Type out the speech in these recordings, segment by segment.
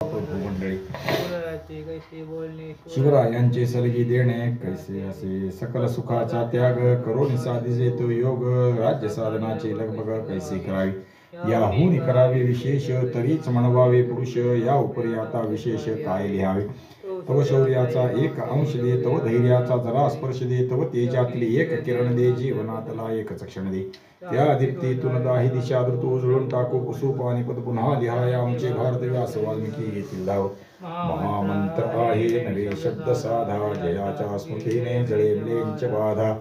प्रभू मंडळी शिवरायाचे कैसे बोलणे शिवरायांचे सलगी देणे कैसे असे सकल सुखाचा त्याग करून साधिजे तो योग राज्य साधनाची लगबग कैसे करावी याहून करावे विशेष तरीच म्हणवावे पुरुष या उपरी आता विशेष काय लिहावे तव शौर्याचा एक अंश दे तव धैर्याचा जरा स्पर्श दे तव तेजातली एक किरण दे जीवनातला एकच क्षण दे त्या दीप्तीतून दाही दिशा धृत उजळून टाकू कुसूप आणि पद पुन्हा लिहाय आमचे भारत व्यास वाल्मिकी येथील धाव महामंत्र आहे नवे शब्द साधा जयाच्या स्मृतीने जळे म्लेंच बाधा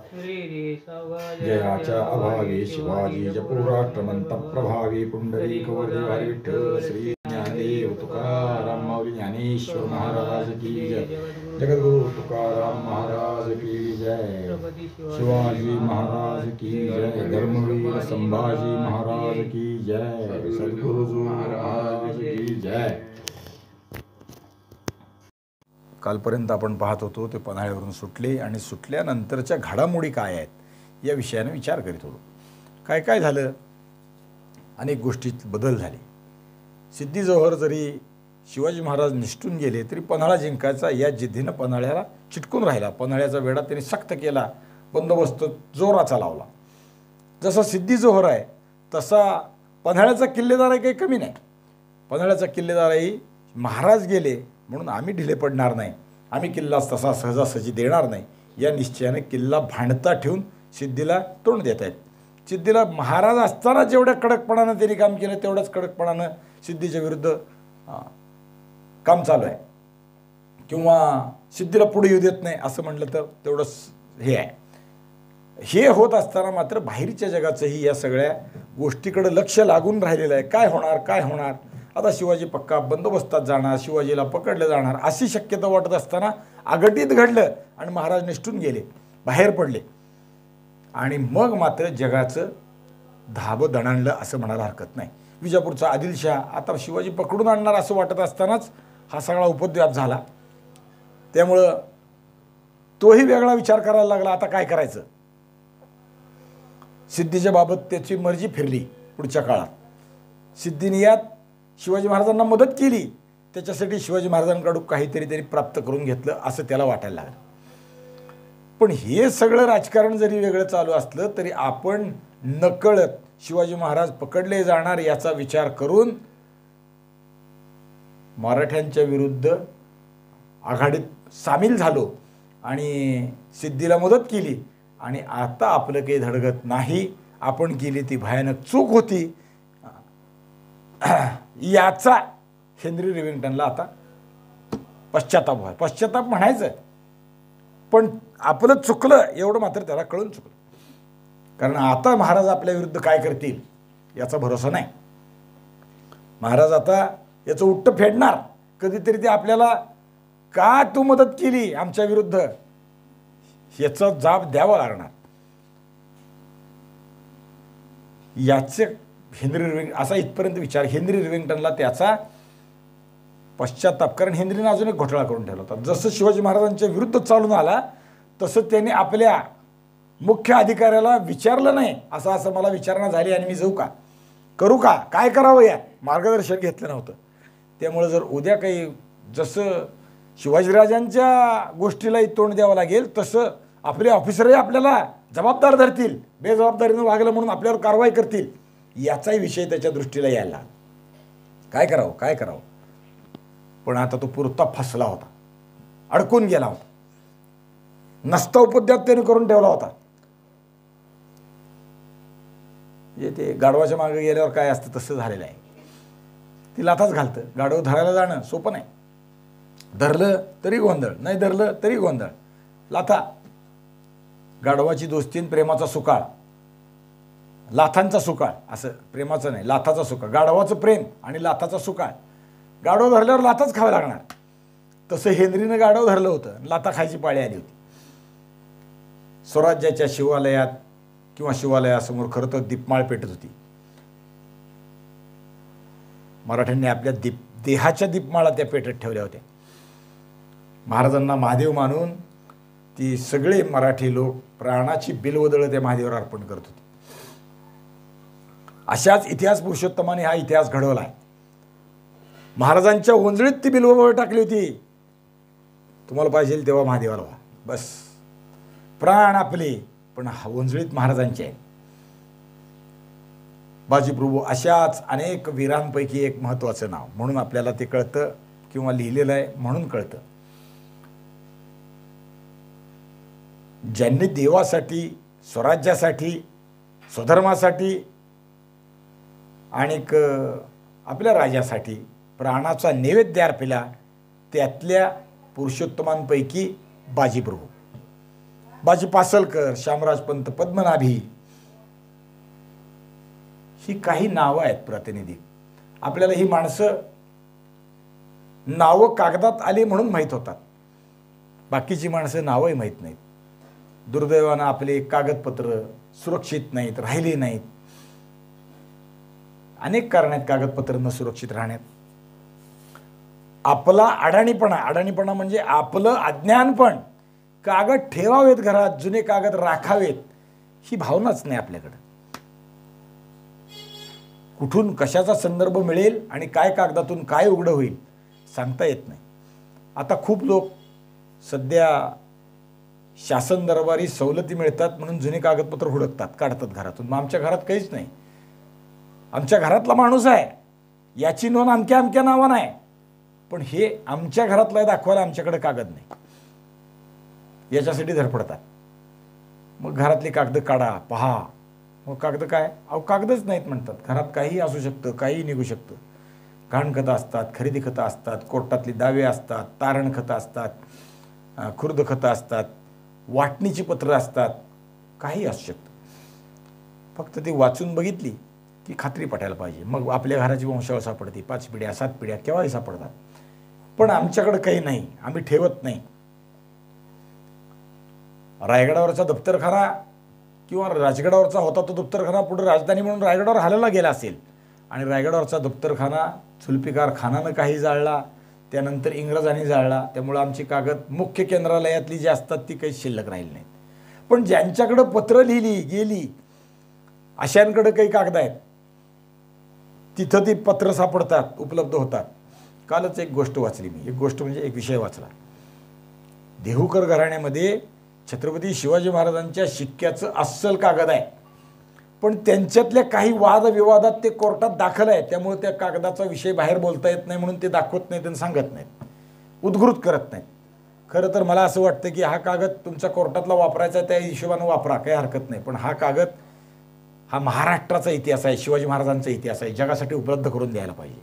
जयाच्या अभावी शिवाजी जपू राष्ट्रमंत प्रभावी पुंडरीक वर्धे विठ्ठल श्री ज्ञानदेव तुकाराम माऊली ज्ञानेश्वर महाराज की जय जगद्गुरु तुकाराम महाराज की जय शिवाजी महाराज की जय धर्मवीर संभाजी महाराज की जय सद्गुरुजी महाराज की जय. कालपर्यंत आपण पाहत होतो ते पन्हाळ्यावरून सुटले आणि सुटल्यानंतरच्या घडामोडी काय आहेत या विषयाने विचार करीत होतो. काय काय झालं, अनेक गोष्टीत बदल झाले. सिद्धी जोहर जरी शिवाजी महाराज निष्ठून गेले तरी पन्हाळा जिंकायचा या जिद्दीनं पन्हाळ्याला चिटकून राहिला. पन्हाळ्याचा वेढा त्यांनी सक्त केला, बंदोबस्त जोराचा लावला. जसा सिद्धी जोहर आहे तसा पन्हाळ्याचा किल्लेदार काही कमी नाही. पन्हाळ्याचा किल्लेदारही महाराज गेले म्हणून आम्ही ढिले पडणार नाही, आम्ही किल्ला तसा सहजासहजी देणार नाही या निश्चयाने किल्ला भांडता ठेवून सिद्धीला तोंड देत आहेत. सिद्धीला महाराज असताना जेवढ्या कडकपणानं त्यांनी काम केलं तेवढ्याच कडकपणानं सिद्धीच्या विरुद्ध काम चालू आहे, किंवा सिद्धीला पुढे येऊ देत नाही असं म्हटलं तर तेवढंच हे आहे. हे होत असताना मात्र बाहेरच्या जगाचंही या सगळ्या गोष्टीकडे लक्ष लागून राहिलेलं आहे. काय होणार काय होणार, आता शिवाजी पक्का बंदोबस्तात जाणार, शिवाजीला पकडलं जाणार अशी शक्यता वाटत असताना अघटित घडलं आणि महाराज निष्ठून गेले, बाहेर पडले. आणि मग मात्र जगाचं धाबं दणाणलं असं म्हणायला हरकत नाही. विजापूरचा आदिलशाह आता शिवाजी पकडून आणणार असं वाटत असतानाच हा सगळा उपद्व्याप झाला. त्यामुळं तोही वेगळा विचार करायला लागला, आता काय करायचं. सिद्धीच्या बाबत त्याची मर्जी फिरली. पुढच्या काळात सिद्धीने यात शिवाजी महाराजांना मदत केली, त्याच्यासाठी शिवाजी महाराजांकडून काहीतरी त्यांनी प्राप्त करून घेतलं असं त्याला वाटायला लागलं. पण हे सगळं राजकारण जरी वेगळं चालू असलं तरी आपण नकळत शिवाजी महाराज पकडले जाणार याचा विचार करून मराठ्यांच्या विरुद्ध आघाडीत सामील झालो आणि सिद्धीला मदत केली. आणि आता आपलं काही धडगत नाही, आपण केली ती भयानक चूक होती याचा हेनरी रिव्हिंग्टनला आता पश्चाताप आहे. पश्चाताप म्हणायचं पण आपलं चुकलं एवढं मात्र त्याला कळून चुकलं. कारण आता महाराज आपल्या विरुद्ध काय करतील याचा भरोसा नाही. महाराज आता याचं उट्ट फेडणार, कधीतरी ते आपल्याला का तू मदत केली आमच्या विरुद्ध याचा जाब द्यावा लागणार. याचे हेनरी रिव्हिंग्टन असा इथपर्यंत विचार हेनरी रिव्हिंग्टनला त्याचा पश्चाताप, कारण हेनरीने अजून एक घोटाळा करून ठेवला होता. जसं शिवाजी महाराजांच्या विरुद्ध चालून आला तसं त्यांनी आपल्या मुख्य अधिकाऱ्याला विचारलं नाही, असं असं मला विचारणा झाली आणि मी जाऊ का, करू का, काय करावं या मार्गदर्शन घेतलं नव्हतं. त्यामुळं जर उद्या काही जसं शिवाजीराजांच्या गोष्टीलाही तोंड द्यावं लागेल तसं आपले ऑफिसरही आपल्याला जबाबदार धरतील, बेजबाबदारीनं वागलं म्हणून आपल्यावर कारवाई करतील याचाही विषय त्याच्या दृष्टीला यायला. काय करावं काय करावं. पण आता तो पुरता फसला होता, अडकून गेला होता, नसता उपद्व्याप त्याने करून ठेवला होता. ते गाढवाच्या मागे गेल्यावर काय असतं तसं झालेलं आहे. ती लाथाच घालतं. गाढव धरायला जाणं सोपं नाही, धरलं तरी गोंधळ, नाही धरलं तरी गोंधळ. लाथा, गाढवाची दोस्ती आणि प्रेमाचा सुकाळ, लाथांचा सुकाळ, असं प्रेमाचं नाही लाथाचा सुकाळ, गाढवाचं प्रेम आणि लाथाचा सुकाळ. गाढव धरल्यावर लाथाच खावं लागणार. तसं हेनरीनं गाढव धरलं होतं, लाथा खायची पाळी आली होती. स्वराज्याच्या शिवालयात किंवा शिवालयासमोर खरं तर दीपमाळ पेटत होती. मराठ्यांनी आपल्या देहाच्या दीपमाळा त्या पेटत ठेवल्या होत्या. महाराजांना महादेव मानून ती सगळे मराठी लोक प्राणाची बिलवदळं त्या महादेवावर अर्पण करत होते. अशाच इतिहास पुरुषोत्तमाने हा इतिहास घडवला आहे. महाराजांच्या ओंजळीत ती बिल्वबळ टाकली होती. तुम्हाला पाहिजे तेव्हा महादेवाला व्हा, बस. प्राण आपले पण ओंजळीत महाराजांचे आहेत. बाजीप्रभू अशाच अनेक वीरांपैकी एक महत्त्वाचं नाव, म्हणून आपल्याला ते कळतं किंवा लिहिलेलं आहे म्हणून कळतं. ज्यांनी देवासाठी, स्वराज्यासाठी, स्वधर्मासाठी आणि आपल्या राजासाठी प्राणाचा नैवेद्य अर्पिला, त्यातल्या पुरुषोत्तमांपैकी बाजीप्रभू, बाजी पासलकर, शामराजपंत पद्मनाभी, ही काही नावं आहेत प्रातिनिधिक. आपल्याला ही माणसं नावं कागदात आली म्हणून माहीत होतात, बाकीची माणसं नावंही माहीत नाहीत. दुर्दैवानं आपले कागदपत्र सुरक्षित नाहीत, राहिले नाहीत. अनेक कारण आहेत कागदपत्र न सुरक्षित राहण्यात. आपला अडाणीपणा म्हणजे आपलं अज्ञानपण. कागद ठेवावेत घरात, जुने कागद राखावेत, ही भावनाच नाही आपल्याकडं. कुठून कशाचा संदर्भ मिळेल आणि काय कागदातून काय उघडं होईल सांगता येत नाही. आता खूप लोक सध्या शासन दरबारी सवलती मिळतात म्हणून जुने कागदपत्र हुडकतात, काढतात घरातून. मग आमच्या घरात काहीच नाही. आमच्या घरातला माणूस आहे, याची नोंद अमक्या अमक्या नावानं आहे, पण हे आमच्या घरातला दाखवायला आमच्याकडे कागद नाही, याच्यासाठी धडपडतात. मग घरातली कागद काढा, पहा. मग कागद काय? अहो कागदच नाहीत म्हणतात. घरात काहीही असू शकतं, काहीही निघू शकतं. घाणखतं असतात, खरेदी खतं असतात, कोर्टातली दावे असतात, तारण खतं असतात, खुर्द खतं असतात, वाटणीची पत्रं असतात, काही असू शकतं. फक्त ती वाचून बघितली की खात्री पटायला पाहिजे. मग आपल्या घराची वंशावळ सापडते, 5 पिढ्या 7 पिढ्या केव्हाही सापडतात. पण आमच्याकडे काही नाही, आम्ही ठेवत नाही. रायगडावरचा दप्तरखाना किंवा राजगडावरचा होता तो दप्तरखाना पुढे राजधानी म्हणून रायगडावर हलवला गेला असेल, आणि रायगडावरचा दप्तरखाना जुल्फिकार खानानं काही जाळला, त्यानंतर इंग्रजांनी जाळला. त्यामुळं आमची कागद मुख्य केंद्रालयातली जी असतात ती काही शिल्लक राहिली नाहीत. पण ज्यांच्याकडं पत्र लिहिली गेली अशांकडं काही कागद आहेत, तिथं ती पत्र सापडतात, उपलब्ध होतात. कालच एक गोष्ट वाचली मी, एक गोष्ट म्हणजे एक विषय वाचला. देहूकर घराण्यामध्ये छत्रपती शिवाजी महाराजांच्या शिक्क्याचं अस्सल कागद आहे, पण त्यांच्यातल्या काही वादविवादात ते कोर्टात दाखल आहे. त्यामुळे त्या कागदाचा विषय बाहेर बोलता येत नाही म्हणून ते दाखवत नाहीत आणि सांगत नाहीत, उद्घृत करत नाहीत. खरं तर मला असं वाटतं की हा कागद तुमच्या कोर्टातला वापरायचा आहे, त्या हिशोबानं वापरा, काही हरकत नाही. पण हा कागद हा महाराष्ट्राचा इतिहास आहे, शिवाजी महाराजांचा इतिहास आहे, जगासाठी उपलब्ध करून द्यायला पाहिजे.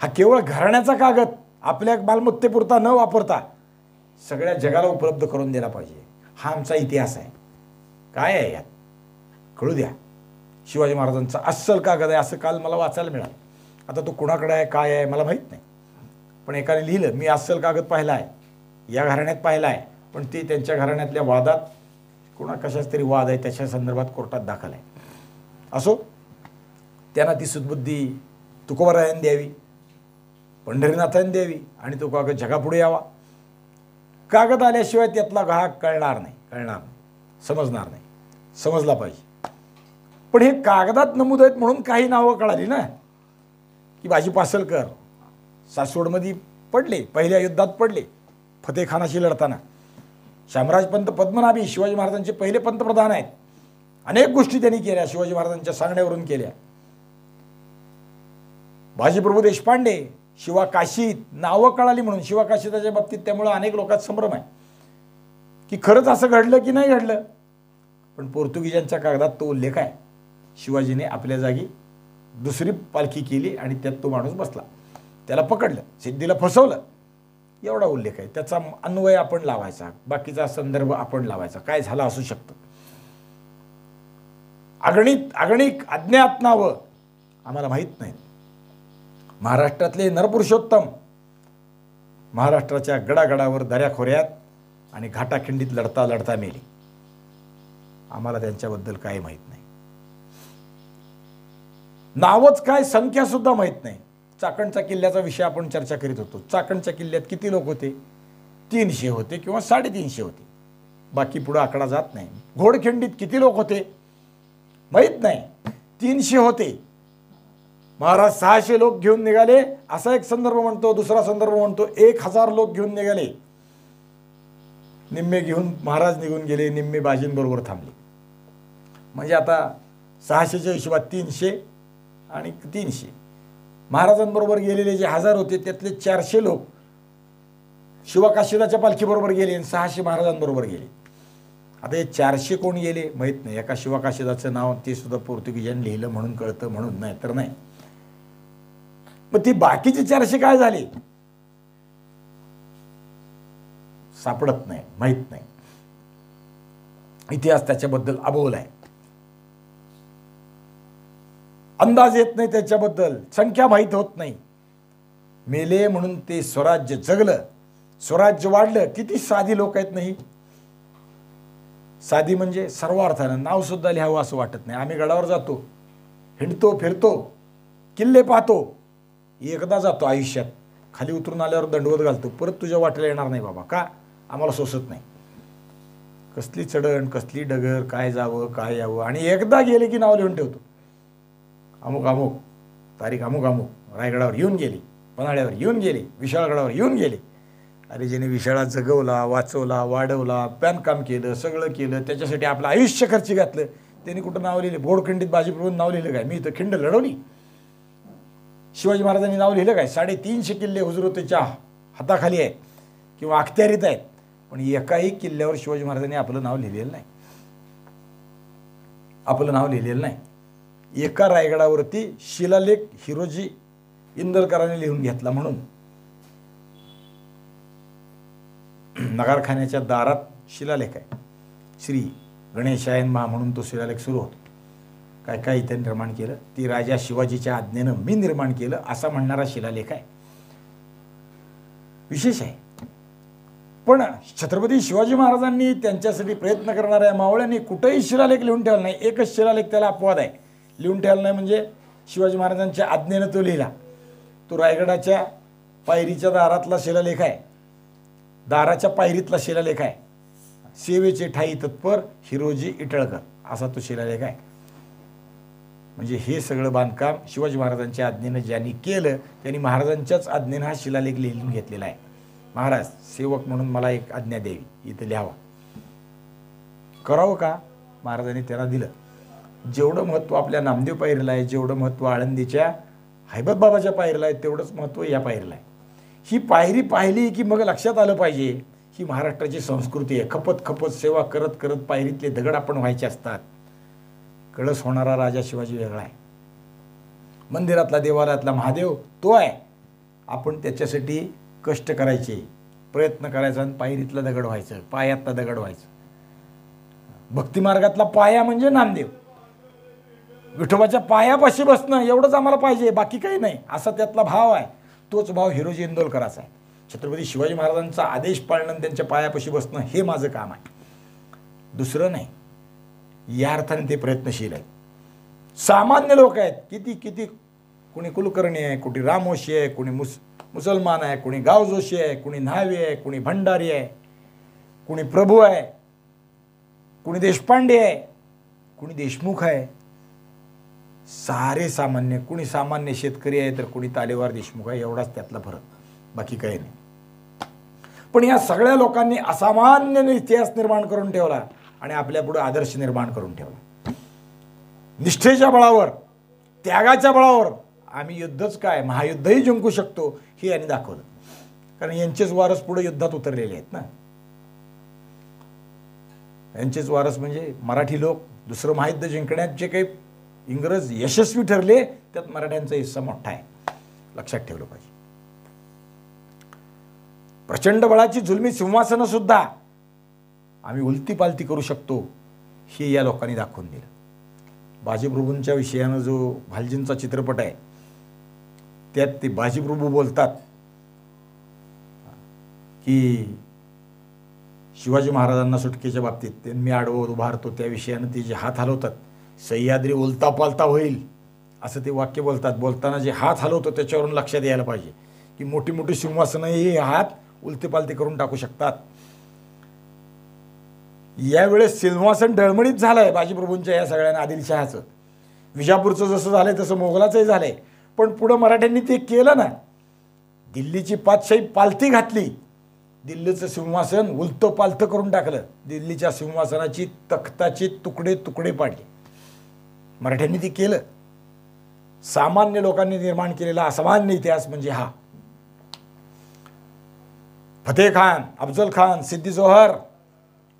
हा केवळ घराण्याचा कागद आपल्या मालमत्तेपुरता न वापरता सगळ्या जगाला उपलब्ध करून दिला पाहिजे. हा आमचा इतिहास आहे. काय आहे यात कळू द्या. शिवाजी महाराजांचा अस्सल कागद आहे असं काल मला वाचायला मिळालं. आता तो कुणाकडे आहे काय आहे मला माहीत नाही, पण एकाने लिहिलं मी अस्सल कागद पाहिला आहे, या घराण्यात पाहिला आहे, पण ते त्यांच्या घराण्यातल्या वादात कोणा कशाच तरी वाद आहे त्याच्या संदर्भात कोर्टात दाखल आहे. असो, त्यांना ती सुदबुद्धी तुकोबारायांनी द्यावी, पंढरीनाथांनी द्यावी आणि तो कागद जगापुढे यावा. कागद आल्याशिवाय त्यातला घाक कळणार नाही, समजणार नाही, समजला पाहिजे. पण हे कागदात नमूद आहेत म्हणून काही नावं कळाली ना, की बाजी पासलकर सासवडमध्ये पडले, पहिल्या युद्धात पडले फतेखानाशी लढताना. शामराजपंत पद्मनाभी शिवाजी महाराजांचे पहिले पंतप्रधान आहेत. अनेक गोष्टी त्यांनी केल्या, शिवाजी महाराजांच्या सांगण्यावरून केल्या. बाजीप्रभू देशपांडे शिवा काशीत, नावं कळाली म्हणून शिवा काशीताच्या बाबतीत. त्यामुळे अनेक लोकांत संभ्रम आहे की खरंच असं घडलं की नाही घडलं. पण पोर्तुगीजांच्या कागदात तो उल्लेख आहे. शिवाजीने आपल्या जागी दुसरी पालखी केली आणि त्यात तो माणूस बसला, त्याला पकडलं, सिद्धीला फसवलं, एवढा उल्लेख आहे. त्याचा अन्वय आपण लावायचा, बाकीचा संदर्भ आपण लावायचा. काय झालं असू शकतं. अगणिक अज्ञात नावं आम्हाला माहीत नाहीत. महाराष्ट्रातले नरपुरुषोत्तम महाराष्ट्राच्या गडागडावर दऱ्याखोऱ्यात आणि घाटाखिंडीत लढता लढता मेले. आम्हाला त्यांच्याबद्दल काय माहीत नाही. नावच काय, संख्या सुद्धा माहीत नाही. चाकणच्या किल्ल्याचा विषय आपण चर्चा करीत होतो. चाकणच्या किल्ल्यात किती लोक होते? 300 होते किंवा 350 होते, बाकी पुढं आकडा जात नाही. घोडखिंडीत किती लोक होते माहीत नाही, 300 होते. महाराज 600 लोक घेऊन निघाले असा एक संदर्भ म्हणतो. दुसरा संदर्भ म्हणतो 1000 लोक घेऊन निघाले. निम्मे घेऊन महाराज निघून गेले, निम्मे बाजींबरोबर थांबले. म्हणजे आता 600च्या हिशोबात 300 आणि 300 महाराजांबरोबर गेलेले जे 1000 होते त्यातले 400 लोक शिवकाशीदाच्या पालखीबरोबर गेले आणि 600 महाराजांबरोबर गेले. आता हे 400 कोण गेले माहीत नाही. एका शिवकाशीदाचं नाव ते सुद्धा पोर्तुगीजांनी लिहिलं म्हणून कळतं, म्हणून नाही तर नाही. मग ती बाकीचे 400 काय झाले सापडत नाही, माहीत नाही. इतिहास त्याच्याबद्दल अबोल आहे. अंदाज येत नाही त्याच्याबद्दल, संख्या माहीत होत नाही. मेले म्हणून ते स्वराज्य जगलं, स्वराज्य वाढलं. किती साधी लोक आहेत नाही. साधी म्हणजे सर्व अर्थानं नाव सुद्धा लिहावं असं वाटत नाही. आम्ही गडावर जातो, हिंडतो, फिरतो, किल्ले पाहतो, एकदा जातो आयुष्यात, खाली उतरून आल्यावर दंडवत घालतो, परत तुझ्या वाटेला येणार नाही बाबा. का? आम्हाला सोसत नाही. कसली चढण, कसली डगर, काय जावं काय यावं. आणि एकदा गेले की नाव लिहून ठेवतो. अमुक अमुक तारीख अमुक अमुक रायगडावर येऊन गेली, पन्हाळ्यावर येऊन गेली, विशाळगडावर येऊन गेली. अरे ज्याने विशाळा जगवला, वाचवला, वाढवला, काम केलं, सगळं केलं, त्याच्यासाठी आपलं आयुष्य खर्ची घातलं, त्यांनी कुठं नाव लिहिले? बोडखंडीत बाजीप्रभूंनी नाव लिहिलं काय? मी इथं खिंड लढवली. शिवाजी महाराजांनी नाव लिहिलं काय? 350 किल्ले हुजूरतेच्या हाताखाली आहेत किंवा अखत्यारीत आहेत, पण एकाही किल्ल्यावर शिवाजी महाराजांनी आपलं नाव लिहिलेलं नाही. आपलं नाव लिहिलेलं नाही. एका रायगडावरती शिलालेख हिरोजी इंदलकरांनी लिहून घेतला म्हणून नगारखान्याच्या दारात शिलालेख आहे. श्री गणेशायन महा म्हणून तो शिलालेख सुरू होतो. काय काय इथे निर्माण केलं? ती राजा शिवाजीच्या आज्ञेनं मी निर्माण केलं असा म्हणणारा शिलालेख आहे. विशेष आहे. पण छत्रपती शिवाजी महाराजांनी त्यांच्यासाठी प्रयत्न करणाऱ्या मावळ्यांनी कुठेही शिलालेख लिहून ठेवला नाही. एकच शिलालेख, त्याला अपवाद आहे. लिहून ठेवला नाही म्हणजे शिवाजी महाराजांच्या आज्ञेनं तो लिहिला. तो रायगडाच्या पायरीच्या दारातला शिलालेख आहे, दाराच्या पायरीतला शिलालेख आहे. सेवेचे ठाई तत्पर हिरोजी इटळकर असा तो शिलालेख आहे. म्हणजे हे सगळं बांधकाम शिवाजी महाराजांच्या आज्ञेनं ज्यांनी केलं त्यांनी महाराजांच्याच आज्ञेनं हा शिलालेख लिहून घेतलेला आहे. महाराज सेवक म्हणून मला एक आज्ञा द्यावी, इथं लिहावा. करावं का? महाराजांनी त्यांना दिलं. जेवढं महत्त्व आपल्या नामदेव पायरीला आहे, जेवढं महत्त्व आळंदीच्या हैबतबाबाच्या पायरीला आहे, तेवढंच महत्त्व या पायरीला आहे. ही पायरी पाहिली की मग लक्षात आलं पाहिजे ही महाराष्ट्राची संस्कृती आहे. खपत खपत सेवा करत करत पायरीतले दगड आपण व्हायचे असतात. कळस होणारा राजा शिवाजी वेगळा आहे. मंदिरातला देवालयातला महादेव तो आहे. आपण त्याच्यासाठी कष्ट करायचे, प्रयत्न करायचा आणि पायरीतला दगड व्हायचं, पायातला दगड व्हायचं. भक्तिमार्गातला पाया म्हणजे नामदेव. विठोबाच्या पायापाशी बसणं एवढंच आम्हाला पाहिजे, बाकी काही नाही, असा त्यातला भाव आहे. तोच भाव हिरोजी इंदोलकराचा आहे. छत्रपती शिवाजी महाराजांचा आदेश पाळणं, त्यांच्या पायापाशी बसणं हे माझं काम आहे, दुसरं नाही. या अर्थाने ते प्रयत्नशील आहेत. सामान्य लोक आहेत. किती किती, कोणी कुलकर्णी आहे, कोणी रामोशी आहे, कोणी मुसलमान आहे, कोणी गावजोशी आहे, कोणी न्हावी आहे, कोणी भंडारी आहे, कोणी प्रभू आहे, कोणी देशपांडे आहे, कोणी देशमुख आहे. सारे सामान्य. कोणी सामान्य शेतकरी आहे तर कोणी तालेवार देशमुख आहे. एवढाच त्यातला फरक, बाकी काही नाही. पण या सगळ्या लोकांनी असामान्य इतिहास निर्माण करून ठेवला आणि आपल्यापुढे आदर्श निर्माण करून ठेवला. निष्ठेच्या बळावर, त्यागाच्या बळावर आम्ही युद्धच काय, महायुद्धही जिंकू शकतो हे यांनी दाखवलं. कारण यांचेच वारस पुढे युद्धात उतरलेले आहेत ना. यांचेच वारस म्हणजे मराठी लोक. दुसरं महायुद्ध जिंकण्यात जे काही इंग्रज यशस्वी ठरले त्यात मराठ्यांचा हिस्सा मोठा आहे, लक्षात ठेवलं पाहिजे. प्रचंड बळाची जुलमी सिंहासनं सुद्धा आम्ही उलती पालती करू शकतो हे या लोकांनी दाखवून दिलं. बाजीप्रभूंच्या विषयानं जो भालजींचा चित्रपट आहे त्यात ते बाजीप्रभू बोलतात की शिवाजी महाराजांना सुटकेच्या बाबतीत ते मी आडवं उभारतो त्या विषयानं ते जे हात हलवतात, सह्याद्री उलता पालता होईल असं ते वाक्य बोलतात. बोलताना जे हात हलवतो त्याच्यावरून लक्षात यायला पाहिजे की मोठी मोठी सिंहासनं हे हात उलते पालते करून टाकू शकतात. यावेळेस सिंहासन डळमळीत झालंय बाजीप्रभूंच्या या सगळ्यांना. आदिलशहाचं, विजापूरचं जसं झालंय तसं मोगलाचंही झालंय. पण पुढं मराठ्यांनी ते केलं ना. दिल्लीची पातशाही पालथी घातली, दिल्लीचं सिंहासन उलतं पालथं करून टाकलं, दिल्लीच्या सिंहासनाची तख्ताचे तुकडे तुकडे पाडले. मराठ्यांनी ते केलं. सामान्य लोकांनी निर्माण केलेला असामान्य इतिहास म्हणजे हा. फतेह खान, अफजल खान, सिद्दी जोहर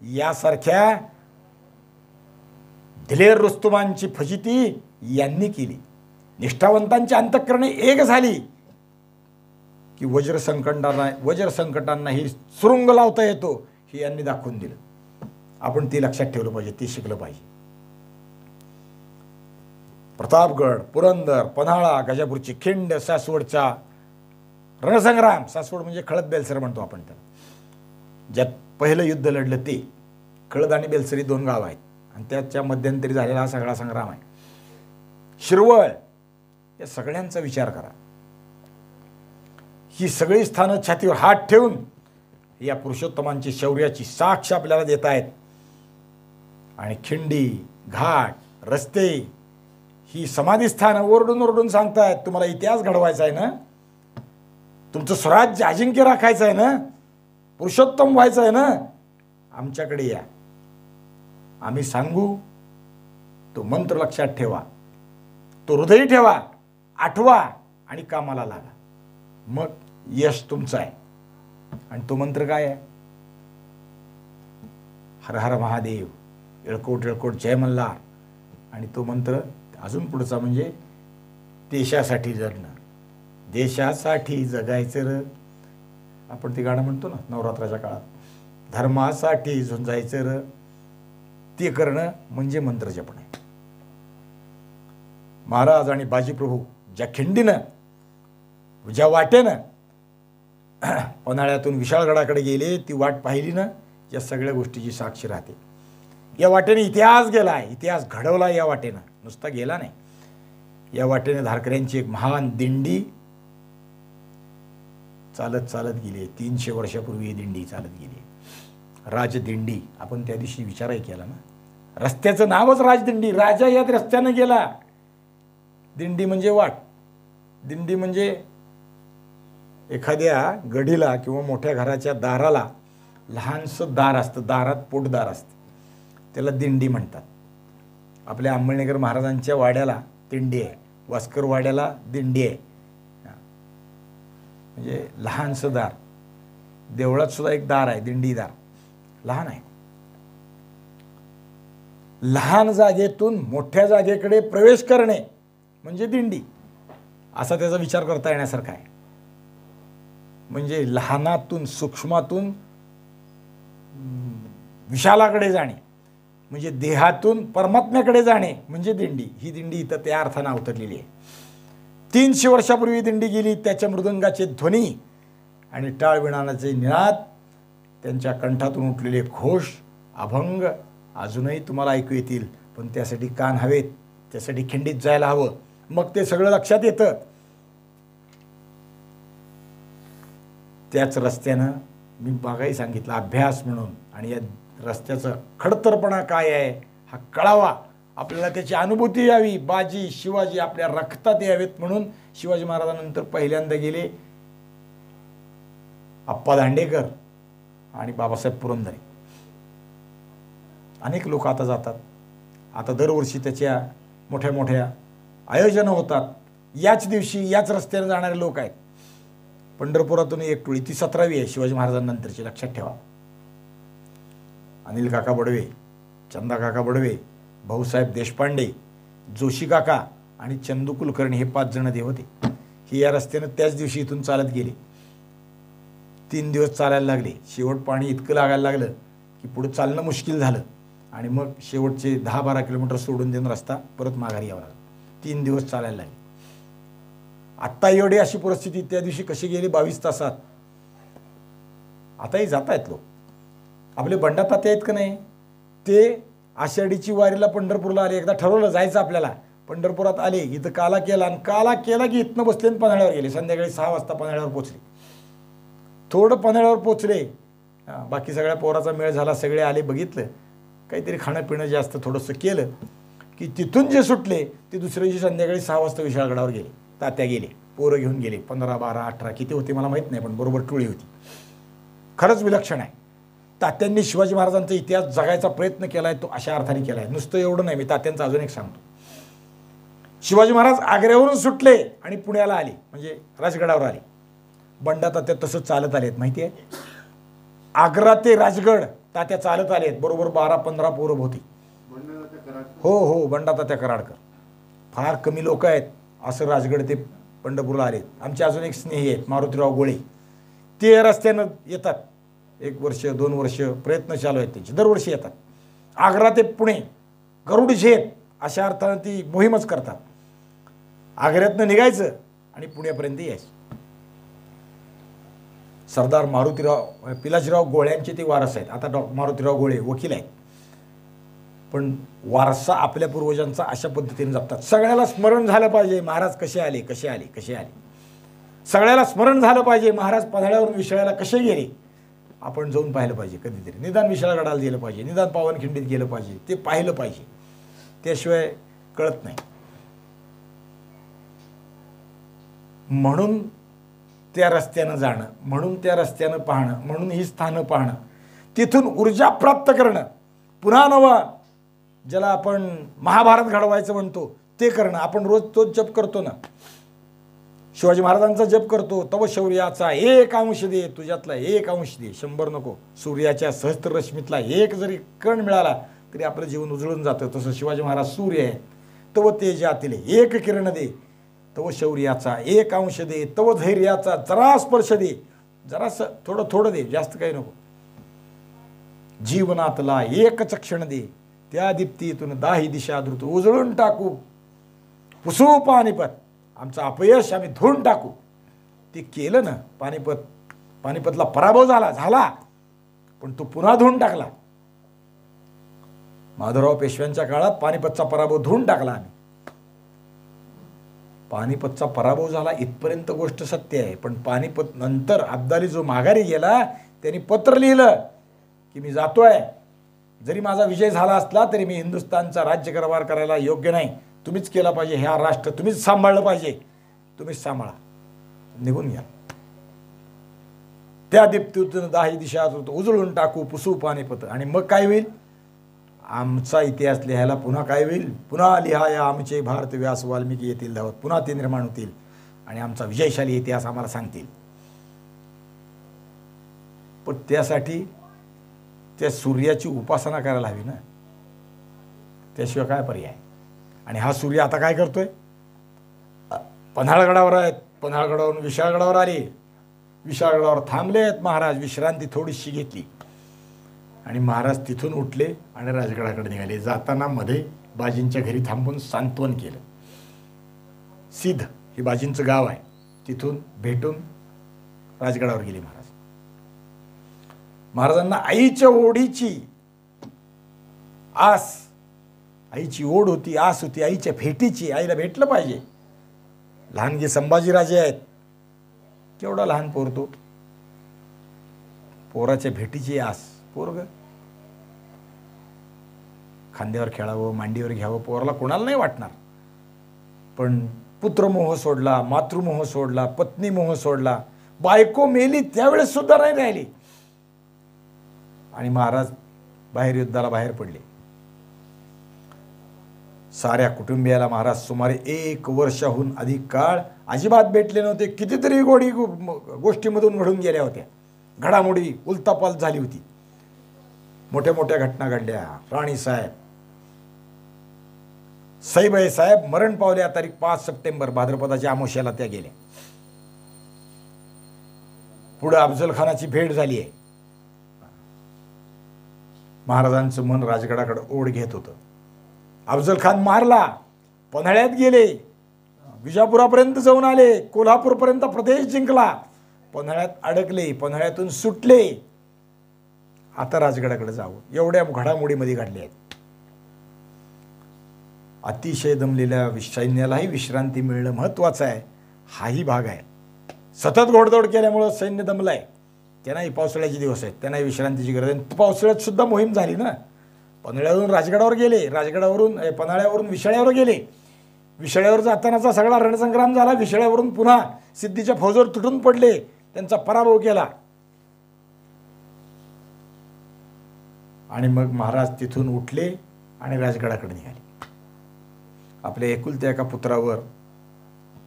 यासारख्या दिलेर रुस्तुमांची फजिती यांनी केली. निष्ठावंतांची अंतःकरणे एक झाली की वज्रसंकटांनाही सुरुंग लावता येतो हे यांनी दाखवून दिलं. आपण ते लक्षात ठेवलं पाहिजे, ते शिकलं पाहिजे. प्रतापगड, पुरंदर, पन्हाळा, गजापूरची खिंड, सासवडचा रणसंग्राम, सासवड म्हणजे खळद बेलसर म्हणतो आपण त्याला, ज्यात पहिलं युद्ध लढलं ते. खळद आणि बेलसरी 2 गाव आहेत आणि त्याच्या मध्यंतरी झालेला हा सगळा संग्राम आहे. शिरवळ, या सगळ्यांचा विचार करा. ही सगळी स्थानं छातीवर हात ठेवून या पुरुषोत्तमांची शौर्याची साक्ष आपल्याला देत आहेत. आणि खिंडी, घाट, रस्ते, ही समाधीस्थानं ओरडून ओरडून सांगतायत तुम्हाला इतिहास घडवायचा आहे ना, तुमचं स्वराज्य अजिंक्य राखायचं आहे ना, पुरुषोत्तम व्हायचं आहे ना, आमच्याकडे या. आम्ही सांगू, तो मंत्र लक्षात ठेवा, तो हृदयी ठेवा, आठवा आणि कामाला लागा. मग यश तुमचं आहे. आणि तो मंत्र काय आहे? हर हर महादेव, येळकोट येळकोट जय मल्हार. आणि तो मंत्र अजून पुढचा म्हणजे देशासाठी जगणं, देशासाठी जगायचं र. आपण ते गाणं म्हणतो ना नवरात्राच्या काळात, धर्मासाठी झुंजायचं र. ते करणं म्हणजे मंत्र जपण आहे. महाराज आणि बाजीप्रभू ज्या खिंडीनं, ज्या वाटेनं पन्हाळ्यातून विशाळगडाकडे गेले, ती वाट पाहिली ना, या सगळ्या गोष्टीची साक्षी राहते. या वाटेने इतिहास गेला आहे, इतिहास घडवला या वाटेनं, नुसता गेला नाही. या वाटेने धारकऱ्यांची एक महान दिंडी चालत चालत गेली. 300 वर्षापूर्वी ही दिंडी चालत गेली, राजदिंडी. आपण त्या दिवशी विचारही केला ना, रस्त्याचं नावच राजदिंडी. राजा यात रस्त्यानं गेला. दिंडी म्हणजे वाट. दिंडी म्हणजे एखाद्या गढीला किंवा मोठ्या घराच्या दाराला लहानसं दार असतं, दारात पोटदार असतं, त्याला दिंडी म्हणतात. आपल्या अंबळनेकर महाराजांच्या वाड्याला दिंडी आहे, वास्कर वाड्याला दिंडी आहे. म्हणजे लहानसं दार. देवळात सुद्धा एक दार आहे, दिंडीदार, लहान आहे. लहान जागेतून मोठ्या जागेकडे प्रवेश करणे म्हणजे दिंडी, असा त्याचा विचार करता येण्यासारखा आहे. म्हणजे लहानातून सूक्ष्मातून विशालाकडे जाणे, म्हणजे देहातून परमात्म्याकडे जाणे म्हणजे दिंडी. ही दिंडी इथं त्या अर्थानं अवतरलेली आहे. 300 वर्षापूर्वी दिंडी गेली. त्याच्या मृदंगाचे ध्वनी आणि टाळविणाचे निनाद, त्यांच्या कंठातून उठलेले घोष, अभंग अजूनही तुम्हाला ऐकू येतील. पण त्यासाठी कान हवेत, त्यासाठी खिंडीत जायला हवं, मग ते सगळं लक्षात येतं. त्याच रस्त्यानं मी मागेही सांगितलं अभ्यास म्हणून, आणि या रस्त्याचा खडतरपणा काय आहे हा कळावा, आपल्याला त्याची अनुभूती यावी. बाजी शिवाजी आपल्या रक्तात यावेत म्हणून शिवाजी महाराजांनंतर पहिल्यांदा गेले आप्पा दांडेकर आणि बाबासाहेब पुरंदरे. अनेक लोक आता जातात. आता दरवर्षी त्याच्या मोठ्या मोठ्या आयोजनं होतात. याच दिवशी याच रस्त्याने जाणारे लोक आहेत. पंढरपुरातून एक टोळी, ती 17वी आहे शिवाजी महाराजांनंतरची, लक्षात ठेवा. अनिल काका बडवे, चंदा काका बडवे, भाऊसाहेब देशपांडे, जोशी काका आणि चंदू कुलकर्णी हे 5 जण देव होते. हे या रस्त्यानं त्याच दिवशी इथून चालत गेले. 3 दिवस चालायला लागले. शेवट पाणी इतकं लागायला लागलं की पुढे चालणं मुश्किल झालं आणि मग शेवटचे 10-12 किलोमीटर सोडून देऊन रस्ता परत माघारी यावं लागला. 3 दिवस चालायला लागले. आत्ता एवढी अशी परिस्थिती, त्या दिवशी कशी गेली 22 तासात. आताही जात आहेत लोक. आपले बंडा ताते आहेत का नाही, ते आषाढीची वारीला पंढरपूरला आले. एकदा ठरवलं जायचं आपल्याला, पंढरपुरात आले, इथं काला केला आणि काला केला की इथनं बसले आणि पन्हाळ्यावर गेले. संध्याकाळी 6 वाजता पन्हाळ्यावर पोचले. थोडं पन्हाळ्यावर पोचले, बाकी सगळ्या पोराचा मेळ झाला, सगळे आले, बघितलं, काहीतरी खाणं पिणं जास्त थोडंसं केलं की तिथून जे सुटले ते दुसऱ्या दिवशी संध्याकाळी 6 वाजता विशाळगडावर गेले. तात्या गेले, पोरं घेऊन गेले, 15, 12, 18 किती होते मला माहीत नाही, पण बरोबर टोळी होती. खरंच विलक्षण आहे. तात्यांनी शिवाजी महाराजांचा इतिहास जगायचा प्रयत्न केला आहे, तो अशा अर्थाने केला आहे. नुसतं एवढं नाही, मी तात्यांचं अजून एक सांगतो. शिवाजी महाराज आग्र्यावरून सुटले आणि पुण्याला आले, म्हणजे राजगडावर आले. बंडा तात्या तसं चालत आलेत, माहिती आहे. आग्रा ते राजगड तात्या चालत आलेत, बरोबर 12-15 पोरं होती. हो, बंडा तात्या कराडकर. फार कमी लोक आहेत असं राजगड ते पंढरपूरला आलेत. आमचे अजून एक स्नेही आहेत, मारुतीराव गोळे. ते रस्त्यानं येतात, 1 वर्ष 2 वर्ष प्रयत्न चालू आहेत त्यांचे, दरवर्षी येतात. आग्रा ते पुणे गरुड झेप अशा अर्थानं ती मोहीमच करतात. आग्र्यातनं निघायचं आणि पुण्यापर्यंत यायचं. सरदार मारुतीराव पिलाजीराव गोळ्यांचे ते वारस आहेत. आता मारुतीराव गोळे वकील आहेत, पण वारसा आपल्या पूर्वजांचा अशा पद्धतीने जपतात. सगळ्याला स्मरण झालं पाहिजे महाराज कसे आले. सगळ्याला स्मरण झालं पाहिजे महाराज पन्हाळ्यावरून विशाळ्याला कसे गेले. आपण जाऊन पाहिलं पाहिजे कधीतरी. निदान विशाळगडाला गेलं पाहिजे, निदान पावनखिंडीत गेलं पाहिजे, ते पाहिलं पाहिजे. त्याशिवाय कळत नाही. म्हणून त्या रस्त्यानं जाणं, म्हणून त्या रस्त्यानं पाहणं, म्हणून ही स्थानं पाहणं, तिथून ऊर्जा प्राप्त करणं, पुन्हा नवा ज्याला आपण महाभारत घडवायचं म्हणतो ते करणं. आपण रोज तोच जप करतो ना, शिवाजी महाराजांचा जप करतो. तव शौर्याचा 1 अंश दे, तुझ्यातला 1 अंश दे, 100 नको. सूर्याच्या सहस्त्र रश्मीतला 1 जरी कण मिळाला तरी आपलं जीवन उजळून जातं. तसं शिवाजी महाराज सूर्य आहे. तव तेजातील 1 किरण दे, तव शौर्याचा 1 अंश दे, तव धैर्याचा जरा स्पर्श दे, जरासं थोडं दे, जास्त काही नको. जीवनातला 1च क्षण दे, त्या दीप्तीतून 10 दिशा द्रुत उजळून टाकू. पुसू पानिपत, आमचं अपयश आम्ही धुवून टाकू. ते केलं ना. पानिपतला पराभव झाला, पण तो पुन्हा धुवून टाकला. माधवराव पेशव्यांच्या काळात पानिपतचा पराभव धुवून टाकला आम्ही. पानिपतचा पराभव झाला इथपर्यंत गोष्ट सत्य आहे. पण पानिपत नंतर अब्दाली जो माघारी गेला त्यांनी पत्र लिहिलं की मी जातोय, जरी माझा विजय झाला असला तरी मी हिंदुस्थानचा राज्यकारभार करायला योग्य नाही, तुम्हीच केला पाहिजे, ह्या राष्ट्र तुम्हीच सांभाळलं पाहिजे, तुम्हीच सांभाळा, निघून घ्या. त्या दीप्तीतून 10 दिशा उजळून टाकू, पुसू पानिपत. आणि मग काय होईल? आमचा इतिहास लिहायला पुन्हा काय होईल? पुन्हा लिहाया आमचे भारत व्यास वाल्मिकी येतील धावत, पुन्हा ते निर्माण होतील आणि आमचा विजयशाली इतिहास आम्हाला सांगतील. पण त्यासाठी त्या सूर्याची उपासना करायला हवी ना, त्याशिवाय काय पर्याय? आणि हा सूर्य आता काय करतोय? पन्हाळगडावर आहेत, पन्हाळगडावरून विशाळगडावर आले, विशाळगडावर थांबले आहेत महाराज, विश्रांती थोडीशी घेतली आणि महाराज तिथून उठले आणि राजगडाकडे निघाले. जाताना मध्ये बाजींच्या घरी थांबून सांत्वन केलं. सिद्ध हे बाजींचं गाव आहे, तिथून भेटून राजगडावर गेले महाराज. महाराजांना आईच्या ओढीची आस, आईची ओढ होती, आस होती आईच्या भेटीची. आईला भेटलं पाहिजे. लहानगे संभाजीराजे आहेत, केवढा लहान पोर तो, पोराच्या भेटीची आस. पोरग खांद्यावर खेळावं, मांडीवर घ्यावं, पोराला कोणाला नाही वाटणार. पण पुत्रमोह सोडला, मातृमोह सोडला, पत्नीमोह सोडला, बायको मेली त्यावेळेस सुद्धा नाही राहिली आणि महाराज बाहेर युद्धाला बाहेर पडले. साऱ्या कुटुंबियाला महाराज सुमारे 1 वर्षाहून अधिक काळ अजिबात भेटले नव्हते. कितीतरी गोष्टीमधून घडून गेल्या होत्या, घडामोडी उलतापालत झाली होती, मोठ्या मोठ्या घटना घडल्या. राणीसाहेब, सईबाई साहेब मरण पावल्या तारीख 5 सप्टेंबर, भाद्रपदाच्या अमावस्याला त्या गेल्या. पुढे अफजल खानाची भेट झाली आहे. महाराजांचं मन राजगडाकडे ओढ घेत होतं. अफजल खान मारला, पन्हाळ्यात गेले, विजापुरापर्यंत जाऊन आले, कोल्हापूरपर्यंत प्रदेश जिंकला, पन्हाळ्यात अडकले, पन्हाळ्यातून सुटले. आता राजगडाकडे जावं, एवढ्या घडामोडीमध्ये घडल्या आहेत. अतिशय दमलेल्या सैन्यालाही विश्रांती मिळणं महत्त्वाचं आहे, हाही भाग आहे. सतत घोडदौड केल्यामुळं सैन्य दमलंय. त्यांनाही पावसाळ्याचे दिवस आहेत, त्यांनाही विश्रांतीची गरज आहे. पावसाळ्यात सुद्धा मोहीम झाली ना. पन्हाळ्यावरून राजगडावर गेले, राजगडावरून पन्हाळ्यावरून विशाळ्यावर गेले, विशाळ्यावर जातानाचा सगळा रणसंग्राम झाला. विशाळ्यावरून पुन्हा सिद्धीच्या फौजवर तुटून पडले, त्यांचा पराभव केला. आणि मग महाराज तिथून उठले आणि राजगडाकडे निघाले. आपल्या एकुलत्या एका पुत्रावर,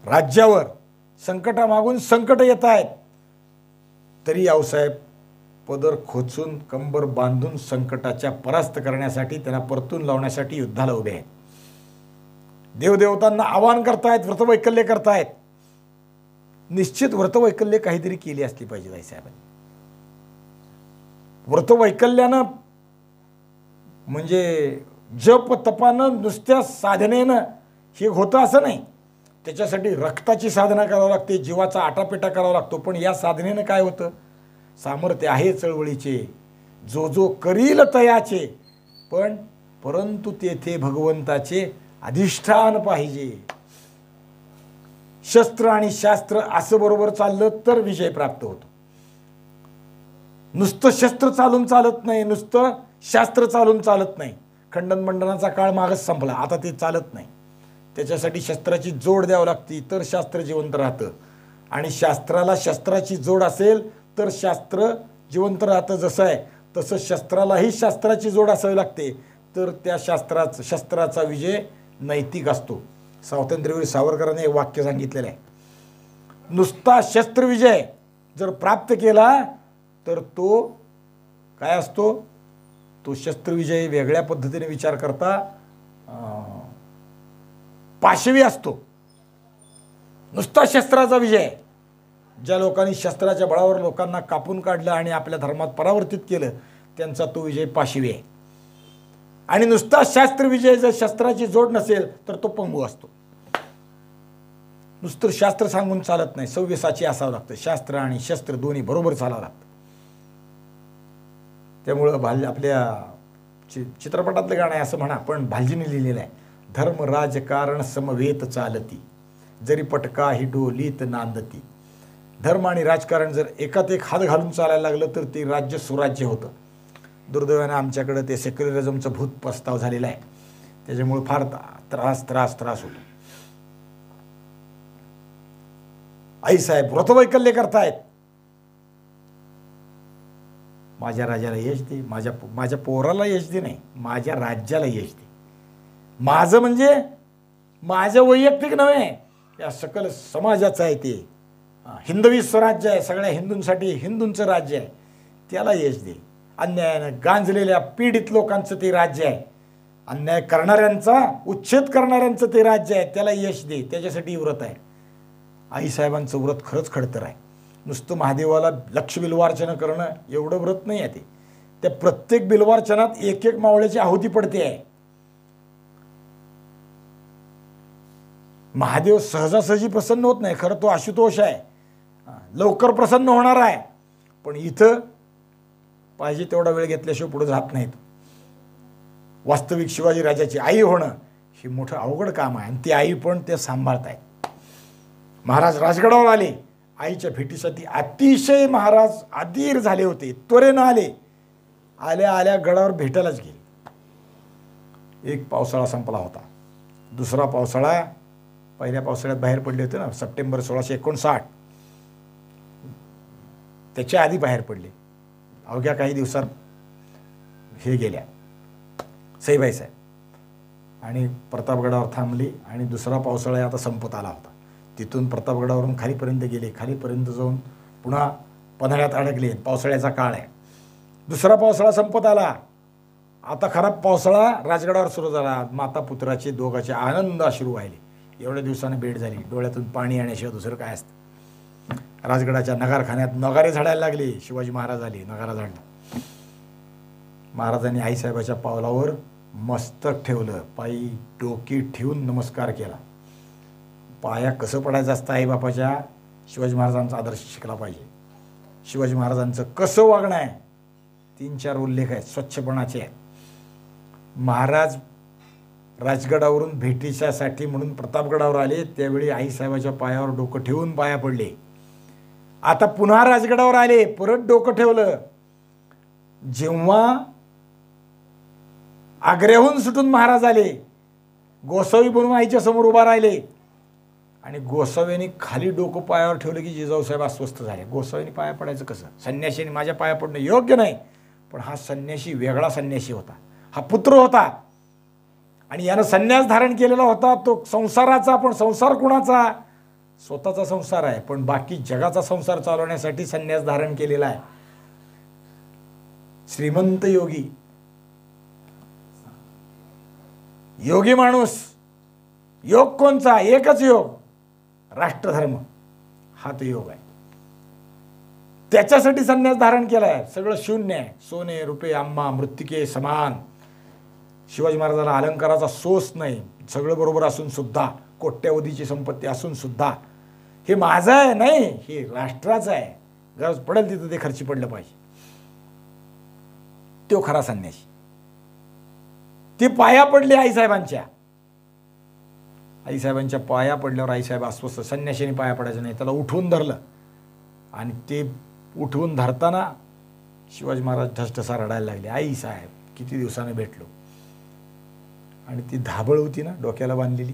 राज्यावर संकटामागून संकट येत आहेत, तरी आऊसाहेब पदर खोचून कंबर बांधून संकटाच्या परास्त करण्यासाठी, त्यांना परतून लावण्यासाठी युद्धाला उभे आहेत. देवदेवतांना आवाहन करतायत, व्रतवैकल्य करतायत. निश्चित व्रतवैकल्य काहीतरी केली असली पाहिजे आईसाहेबांनी. व्रतवैकल्यानं म्हणजे जप तपानं, नुसत्या साधनेनं हे होतं असं नाही. त्याच्यासाठी रक्ताची साधना करावी लागते, जीवाचा आटापिटा करावा लागतो. पण या साधनेनं काय होतं? सामर्थ्य आहे चळवळीचे, जो जो करील तयाचे, पण परंतु तेथे भगवंताचे अधिष्ठान पाहिजे. शस्त्र आणि शास्त्र असं बरोबर चाललं तर विजय प्राप्त होतो. नुसतं शस्त्र चालून चालत नाही, नुसतं शास्त्र चालून चालत नाही. खंडन मंडनाचा काळ मागच संपला, आता ते चालत नाही. त्याच्यासाठी शस्त्राची जोड द्यावी लागते, तर शास्त्र जिवंत राहतं. आणि शास्त्राला शस्त्राची जोड असेल तर शास्त्र जिवंत राहतं. जसं आहे तसं शस्त्रालाही शास्त्राची जोड असावी लागते, तर त्या शस्त्राचा विजय नैतिक असतो. स्वातंत्र्यवीर सावरकरांनी एक वाक्य सांगितलेलं आहे, नुसता शस्त्रविजय जर प्राप्त केला तर तो काय असतो? तो शस्त्रविजय वेगळ्या पद्धतीने विचार करता पाशवी असतो. नुसता शस्त्राचा विजय, ज्या लोकांनी शस्त्राच्या बळावर लोकांना कापून काढलं आणि आपल्या धर्मात परावर्तित केलं, त्यांचा तो विजय पाशवी आहे. आणि नुसता शास्त्रविजय जर शस्त्राची जोड नसेल तर तो पंगू असतो. नुसतं शास्त्र सांगून चालत नाही, सव्यसाची असावं लागतं. शास्त्र आणि शस्त्र दोन्ही बरोबर चालावं लागतं. त्यामुळं आपल्या चित्रपटातलं गाणं आहे असं म्हणा, पण भालजीने लिहिलेलं आहे, धर्म राजकारण समवेत चालती, जरी पटका ही डोलीत नांदती. धर्म आणि राजकारण जर एकात एक हात घालून चालायला लागलं तर ते राज्य सुराज्य होतं. दुर्दैवानं आमच्याकडं ते सेक्युलरिझमचं भूत प्रस्ताव झालेला आहे, त्याच्यामुळे फार त्रास होतो. आईसाहेब व्रतवैकल्य करतायत. माझ्या राजाला यश दे, माझ्या पोराला यश दे, नाही माझ्या राज्याला यश दे. माझं म्हणजे माझं वैयक्तिक नव्हे, या सकल समाजाचं आहे. ते हिंदवी स्वराज्य आहे, सगळ्या हिंदूंसाठी हिंदूंचं राज्य आहे, त्याला यश दे. अन्यायानं गांजलेल्या पीडित लोकांचं ते राज्य आहे, अन्याय करणाऱ्यांचा उच्छेद करणाऱ्यांचं ते राज्य आहे, त्याला यश दे. त्याच्यासाठी व्रत आहे. आईसाहेबांचं व्रत खरंच खडतर आहे. नुसतं महादेवाला लक्ष बिल्वार्चन करणं एवढं व्रत नाही आहे ते. त्या प्रत्येक बिल्वार्चनात एक एक मावळ्याची आहुती पडते आहे. महादेव सहजासहजी प्रसन्न होत नाही, खरं तो आशुतोष आहे, लवकर प्रसन्न होणार आहे. पण इथं पाहिजे तेवढा वेळ घेतल्याशिवाय पुढे जात नाहीत. वास्तविक शिवाजी राजाची आई होणं हे मोठं अवघड काम आहे, आणि ती आई पण ते सांभाळत आहेत. महाराज राजगडावर आले, आईच्या भेटीसाठी अतिशय महाराज अधीर झाले होते, त्वरेनं आले. आल्या आल्या गडावर भेटायलाच गेले. एक पावसाळा संपला होता, दुसरा पावसाळा पहिल्या पावसाळ्यात बाहेर पडले होते ना, सप्टेंबर 1659, त्याच्या आधी बाहेर पडले. अवघ्या काही दिवसात हे गेल्या सईबाई साहेब, आणि प्रतापगडावर थांबली. आणि दुसरा पावसाळा आता संपत आला होता. तिथून प्रतापगडावरून खालीपर्यंत गेले, खालीपर्यंत जाऊन पुन्हा पन्हाळ्यात अडकले. पावसाळ्याचा काळ आहे, दुसरा पावसाळा संपत आला. आता खराब पावसाळा राजगडावर सुरू झाला. माता पुत्राचे दोघांचे आनंद अश्रू वाहिले. एवढ्या दिवसाने भेट झाली, डोळ्यातून पाणी येण्याशिवाय दुसरं काय असतं. राजगडाच्या नगारखान्यात नगारे झाडायला लागले. शिवाजी महाराज आले, नगारा झाडला. महाराजांनी आईसाहेबाच्या पावलावर मस्तक ठेवलं, पायी डोकी ठेवून नमस्कार केला. पाया कसं पडायचं असतं आईबापाच्या, शिवाजी महाराजांचा आदर्श शिकला पाहिजे. शिवाजी महाराजांचं कसं वागणं आहे, 3-4 उल्लेख आहेत, स्वच्छपणाचे आहेत. महाराज राजगडावरून भेटीच्यासाठी म्हणून प्रतापगडावर आले, त्यावेळी आईसाहेबाच्या पायावर डोकं ठेवून पाया पडले. आता पुन्हा राजगडावर आले, परत डोकं ठेवलं. जेव्हा आग्र्याहून सुटून महाराज आले, गोसावी बनून आईच्या समोर उभा राहिले आणि गोसाव्यांनी खाली डोकं पायावर ठेवलं की जिजाऊसाहेब अस्वस्थ झाले. गोसाव्यांनी पाया पडायचं कसं? संन्याशीने माझ्या पाया पडणं योग्य नाही. पण हा संन्याशी वेगळा संन्याशी होता, हा पुत्र होता आणि यानं संन्यास धारण केलेला होता तो संसाराचा. पण संसार कुणाचा? स्वतःचा संसार आहे, पण बाकी जगाचा संसार चालवण्यासाठी संन्यास धारण केलेला आहे. श्रीमंत योगी, योगी माणूस. योग कोणचा? एकच योग, राष्ट्रधर्म. हा तो योग आहे. त्याच्यासाठी संन्यास धारण केला आहे. सगळं शून्य आहे, सोने रुपये आम्हा मृत्तिके समान. शिवाजी महाराजांना अलंकाराचा सोस नाही, सगळं बरोबर असून सुद्धा, कोट्यावधीची संपत्ती असून सुद्धा हे माझं आहे नाही, हे राष्ट्राचं आहे. गरज पडेल तिथं ते खर्ची पडलं पाहिजे. तो खरा संन्यासी. ते पाया पडले आईसाहेबांच्या. आईसाहेबांच्या पाया पडल्यावर आईसाहेब अस्वस्थ. संन्याशीने पाया पडायचं नाही, त्याला उठवून धरलं आणि ते उठवून धरताना शिवाजी महाराज ठसठसा रडायला लागले. आई साहेब किती दिवसाने भेटलो. आणि ती धाबळ होती ना डोक्याला बांधलेली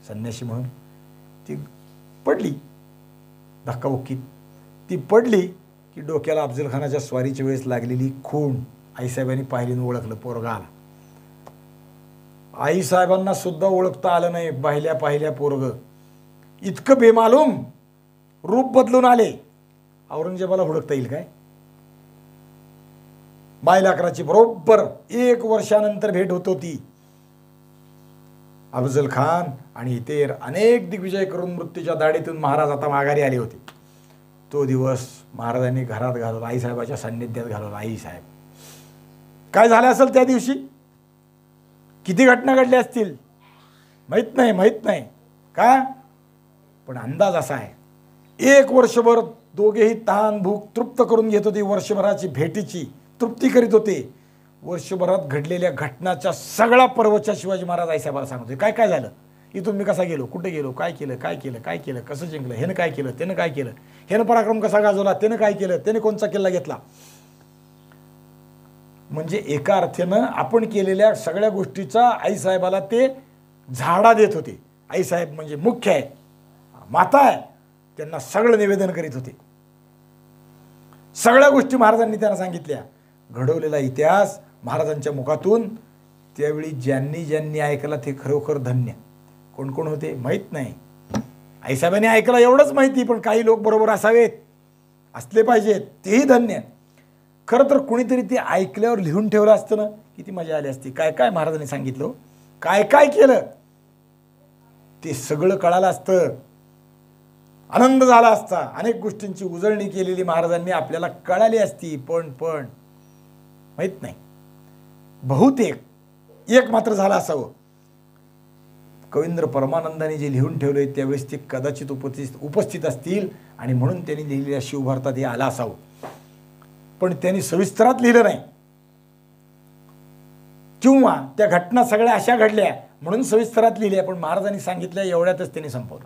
संन्याशी म्हणून, ती पडली धक्काबुक्कीत. ती पडली की डोक्याला अफजलखानाच्या स्वारीच्या वेळेस लागलेली खूण आईसाहेबांनी पाहिलीनं ओळखलं. पोरगा आला. आईसाहेबांना सुद्धा ओळखता आलं नाही. पाहिल्या पोरग इतकं बेमालूम रूप बदलून आले. औरंगजेबाला हुडकता येईल काय? बायलाकराची बरोबर 1 वर्षानंतर भेट होत होती. अफजल खान आणि इतर अनेक दिग्विजय करून मृत्यूच्या दाढीतून महाराज आता माघारी आले होते. तो दिवस महाराजांनी घरात घालवला, आईसाहेबाच्या सान्निध्यात घालवला. आईसाहेब काय झालं असेल त्या दिवशी? किती घटना घडल्या असतील माहीत नाही का? पण अंदाज असा आहे, 1 वर्षभर दोघेही तहान भूक तृप्त करून घेत होते. वर्षभराची भेटीची तृप्ती करीत होते. वर्षभरात घडलेल्या घटनाच्या सगळा पर्वच्या शिवाजी महाराज आईसाहेबाला सांगत होते. काय काय झालं, इथून मी कसा गेलो, कुठे गेलो, काय केलं, कसं जिंकलं, ह्यानं काय केलं, त्यानं काय केलं, ह्यानं पराक्रम कसा गाजवला, त्यानं काय केलं, त्याने कोणचा किल्ला घेतला. म्हणजे एका अर्थानं आपण केलेल्या सगळ्या गोष्टीचा आईसाहेबाला ते झाडा देत होते. आईसाहेब म्हणजे मुख्य आहे, माता आहे, त्यांना सगळं निवेदन करीत होते. सगळ्या गोष्टी महाराजांनी त्यांना सांगितल्या. घडवलेला इतिहास महाराजांच्या मुखातून त्यावेळी ज्यांनी ऐकला ते खरोखर धन्य. कोण कोण होते माहीत नाही. आईसाहेबांनी ऐकला एवढंच माहिती, पण काही लोक बरोबर असावेत, असले पाहिजेत, तेही धन्य. खरं तर कुणीतरी ते ऐकल्यावर लिहून ठेवलं असतं ना, किती मजा आली असती. काय काय महाराजांनी सांगितलं, काय काय केलं, ते सगळं कळालं असतं, आनंद झाला असता. अनेक गोष्टींची उजळणी केलेली महाराजांनी आपल्याला कळाली असती. पण माहीत नाही. बहुतेक एक मात्र झालं असावं, कवींद्र परमानंदांनी जे लिहून ठेवले त्यावेळेस ते कदाचित उपस्थित असतील आणि म्हणून त्यांनी लिहिलेल्या शिवभारतात हे आलं असावं. पण त्यांनी सविस्तरात लिहिलं नाही, किंवा त्या घटना सगळ्या अशा घडल्या म्हणून सविस्तरात लिहिल्या. पण महाराजांनी सांगितल्या एवढ्यातच त्यांनी संपवलं.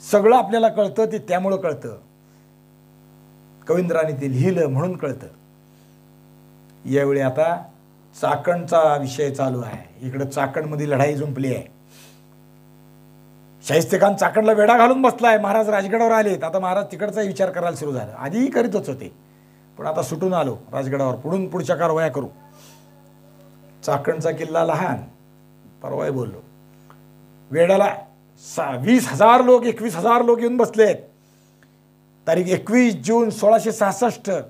सगळं आपल्याला कळतं ते त्यामुळं कळतं, कवींद्राने ते लिहिलं म्हणून कळतं. यावेळी आता चाकणचा विषय चालू आहे. इकडं चाकणमध्ये लढाई जुंपली आहे. शाहिस्तेखान चाकणला वेढा घालून बसलाय. महाराज राजगडावर आलेत. आता महाराज तिकडचा विचार करायला सुरू झाला. आधीही करीतच होते, पण आता सुटून आलो राजगडावर, पुढच्या कारवाया करू. चाकणचा किल्ला लहान, परवाय बोललो, वेढाला 20,000 लोक 21,000 लोक येऊन बसलेत. तारीख 21 जून 1666.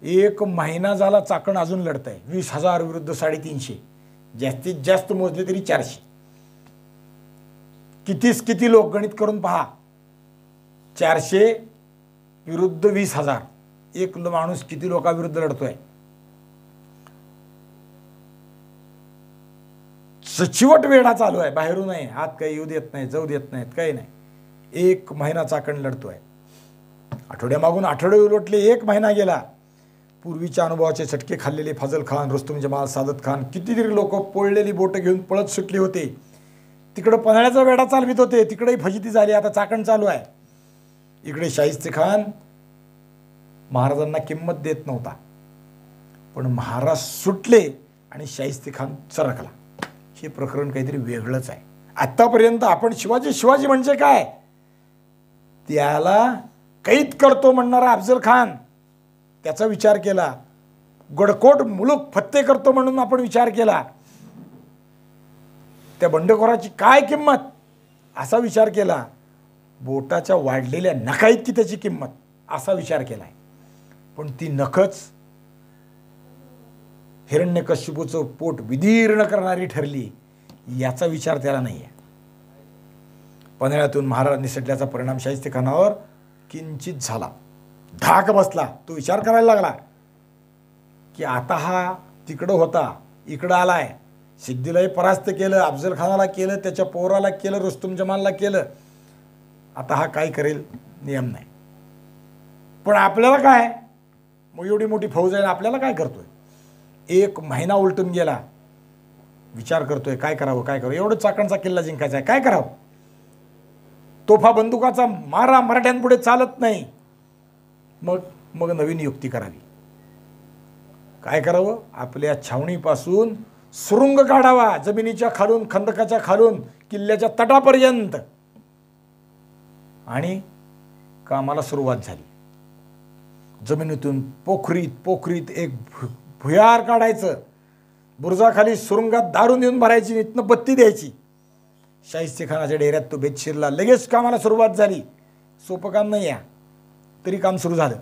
1 महिना झाला चाकण अजून लढत आहे. 20,000 विरुद्ध 350. जास्तीत जास्त मोजले तरी 400. किती लोक गणित करून पहा. 400 विरुद्ध 20,000. एक माणूस किती लोकांविरुद्ध लढतोय. सचिवट वेढा चालू आहे. बाहेरून नाही, हात काही येऊ देत नाही, जाऊ देत नाहीत, काही नाही. 1 महिना चाकण लढतोय. आठवड्यामागून आठवडे उलटले, 1 महिना गेला. पूर्वीच्या अनुभवाचे चटके खाल्लेले फजल खान, रुस्तुम जमाल, सादत खान, कितीतरी लोक पोळलेली बोटं घेऊन पळत सुटले होते. तिकडं पन्हाळ्याचा वेढा चालवित होते, तिकडेही फजिती झाली. आता चाकण चालू आहे. इकडे शाहिस्तेखान महाराजांना किंमत देत नव्हता, पण महाराज सुटले आणि शाहिस्तेखान सरकला. हे प्रकरण काहीतरी वेगळंच आहे. आत्तापर्यंत आपण शिवाजी शिवाजी म्हणजे काय, त्याला कैद करतो म्हणणारा अफजल खान त्याचा विचार केला, गडकोट मुलूक फत्ते करतो म्हणून आपण विचार केला, त्या बंडखोराची काय किंमत असा विचार केला, बोटाच्या वाढलेल्या नखा इतकी त्याची किंमत असा विचार केलाय. पण ती नखच हिरण्यकश्यपूचं पोट विदीर्ण करणारी ठरली याचा विचार त्याला नाही आहे. पन्हाळ्यातून महाराज निसटल्याचा परिणाम शाहिस्तेखानावर किंचित झाला. धाक बसला. तो विचार करायला लागला की आता हा तिकडं होता, इकडं आलाय, सिद्दीलाही परास्त केलं, अफजल खानाला केलं, त्याच्या पोराला केलं, रुस्तुम जमानला केलं, आता हा काय करेल नियम नाही. पण आपल्याला काय, मग एवढी मोठी फौज आहे, आपल्याला काय करतोय. 1 महिना उलटून गेला, विचार करतोय काय करावं काय करावं. एवढं चाकणचा किल्ला जिंकायचा आहे, काय करावं. तोफा बंदुकाचा मारा मराठ्यांपुढे चालत नाही. मग नवीन युक्ती करावी. काय करावं, आपल्या छावणीपासून सुरुंग काढावा, जमिनीच्या खालून, खंदकाच्या खालून किल्ल्याच्या तटापर्यंत. आणि कामाला सुरुवात झाली. जमिनीतून पोखरीत एक भुयार काढायचं, बुरुजाखाली सुरुंगात दारू नेऊन भरायची, इथनं बत्ती द्यायची. शाहिस्तेखानाच्या डेऱ्यात तो बेत शिरला. लगेच कामाला सुरुवात झाली. सोपं काम नाही या, तरी काम सुरू झालं.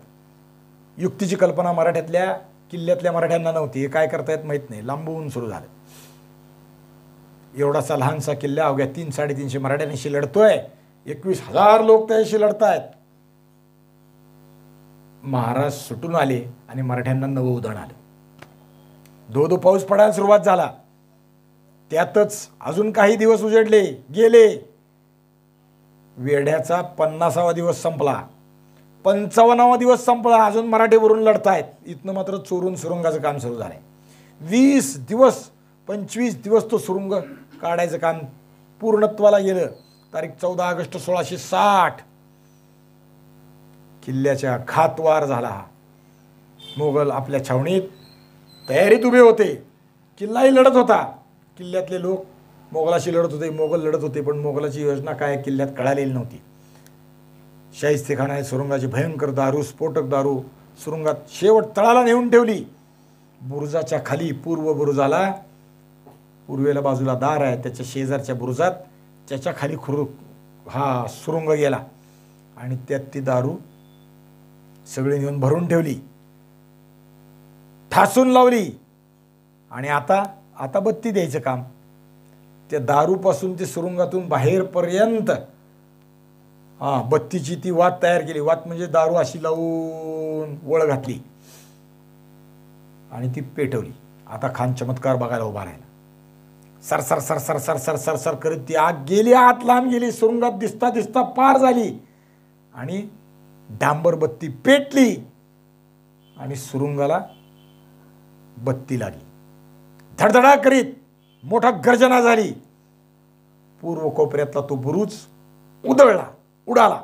युक्तीची कल्पना मराठ्यातल्या किल्ल्यातल्या मराठ्यांना नव्हती. हे काय करतायत माहीत नाही. लांबून सुरू झालं. एवढासा लहानसा किल्ला अवघ्या 300-350 मराठ्यांशी लढतोय. 21,000 लोक त्याशी लढतायत. महाराज सुटून आले आणि मराठ्यांना नवं उधाण आलं. धो पाऊस पडायला सुरुवात झाला. त्यातच अजून काही दिवस उजडले गेले. वेढ्याचा 50वा दिवस संपला, 55वा दिवस संपला. अजून मराठे वरून लढतायत. इथनं मात्र चोरून सुरुंगाचं काम सुरू झालंय. 20 दिवस 25 दिवस तो सुरुंग काढायचं काम पूर्णत्वाला गेलं. तारीख 14 ऑगस्ट 1660 किल्ल्याच्या घातवार झाला. मोगल आपल्या छावणीत तयारीत उभे होते. किल्लाही लढत होता. किल्ल्यातले लोक मोगलाशी लढत होते, मोगल लढत होते. पण मोगलाची योजना काय किल्ल्यात कळालेली नव्हती. शाहिस्तेखानाने सुरुंगाची भयंकर दारू, स्फोटक दारू सुरुंगात शेवट तळाला नेऊन ठेवली. बुरुजाच्या खाली, पूर्व बुरुजाला, पूर्वेला बाजूला दार आहे, त्याच्या शेजारच्या बुरुजात त्याच्या खाली हा सुरुंग गेला आणि त्यात ती दारू सगळी नेऊन भरून ठेवली, ठासून लावली. आणि आता बत्ती द्यायचं काम. त्या दारूपासून ते सुरुंगातून बाहेरपर्यंत बत्तीची ती वात तयार केली. वात म्हणजे दारू अशी लावून वळ घातली आणि ती पेटवली. आता खान चमत्कार बघायला उभा राहिला. सरसर सरसर सरसर सरसर करत ती आग गेली, आत लांब गेली, सुरुंगात दिसता दिसता पार झाली आणि डांबर बत्ती पेटली आणि सुरुंगाला बत्ती लागली. धडधडा करीत मोठा गर्जना झाली. पूर्व कोपऱ्यातला तो बुरुज उडाला.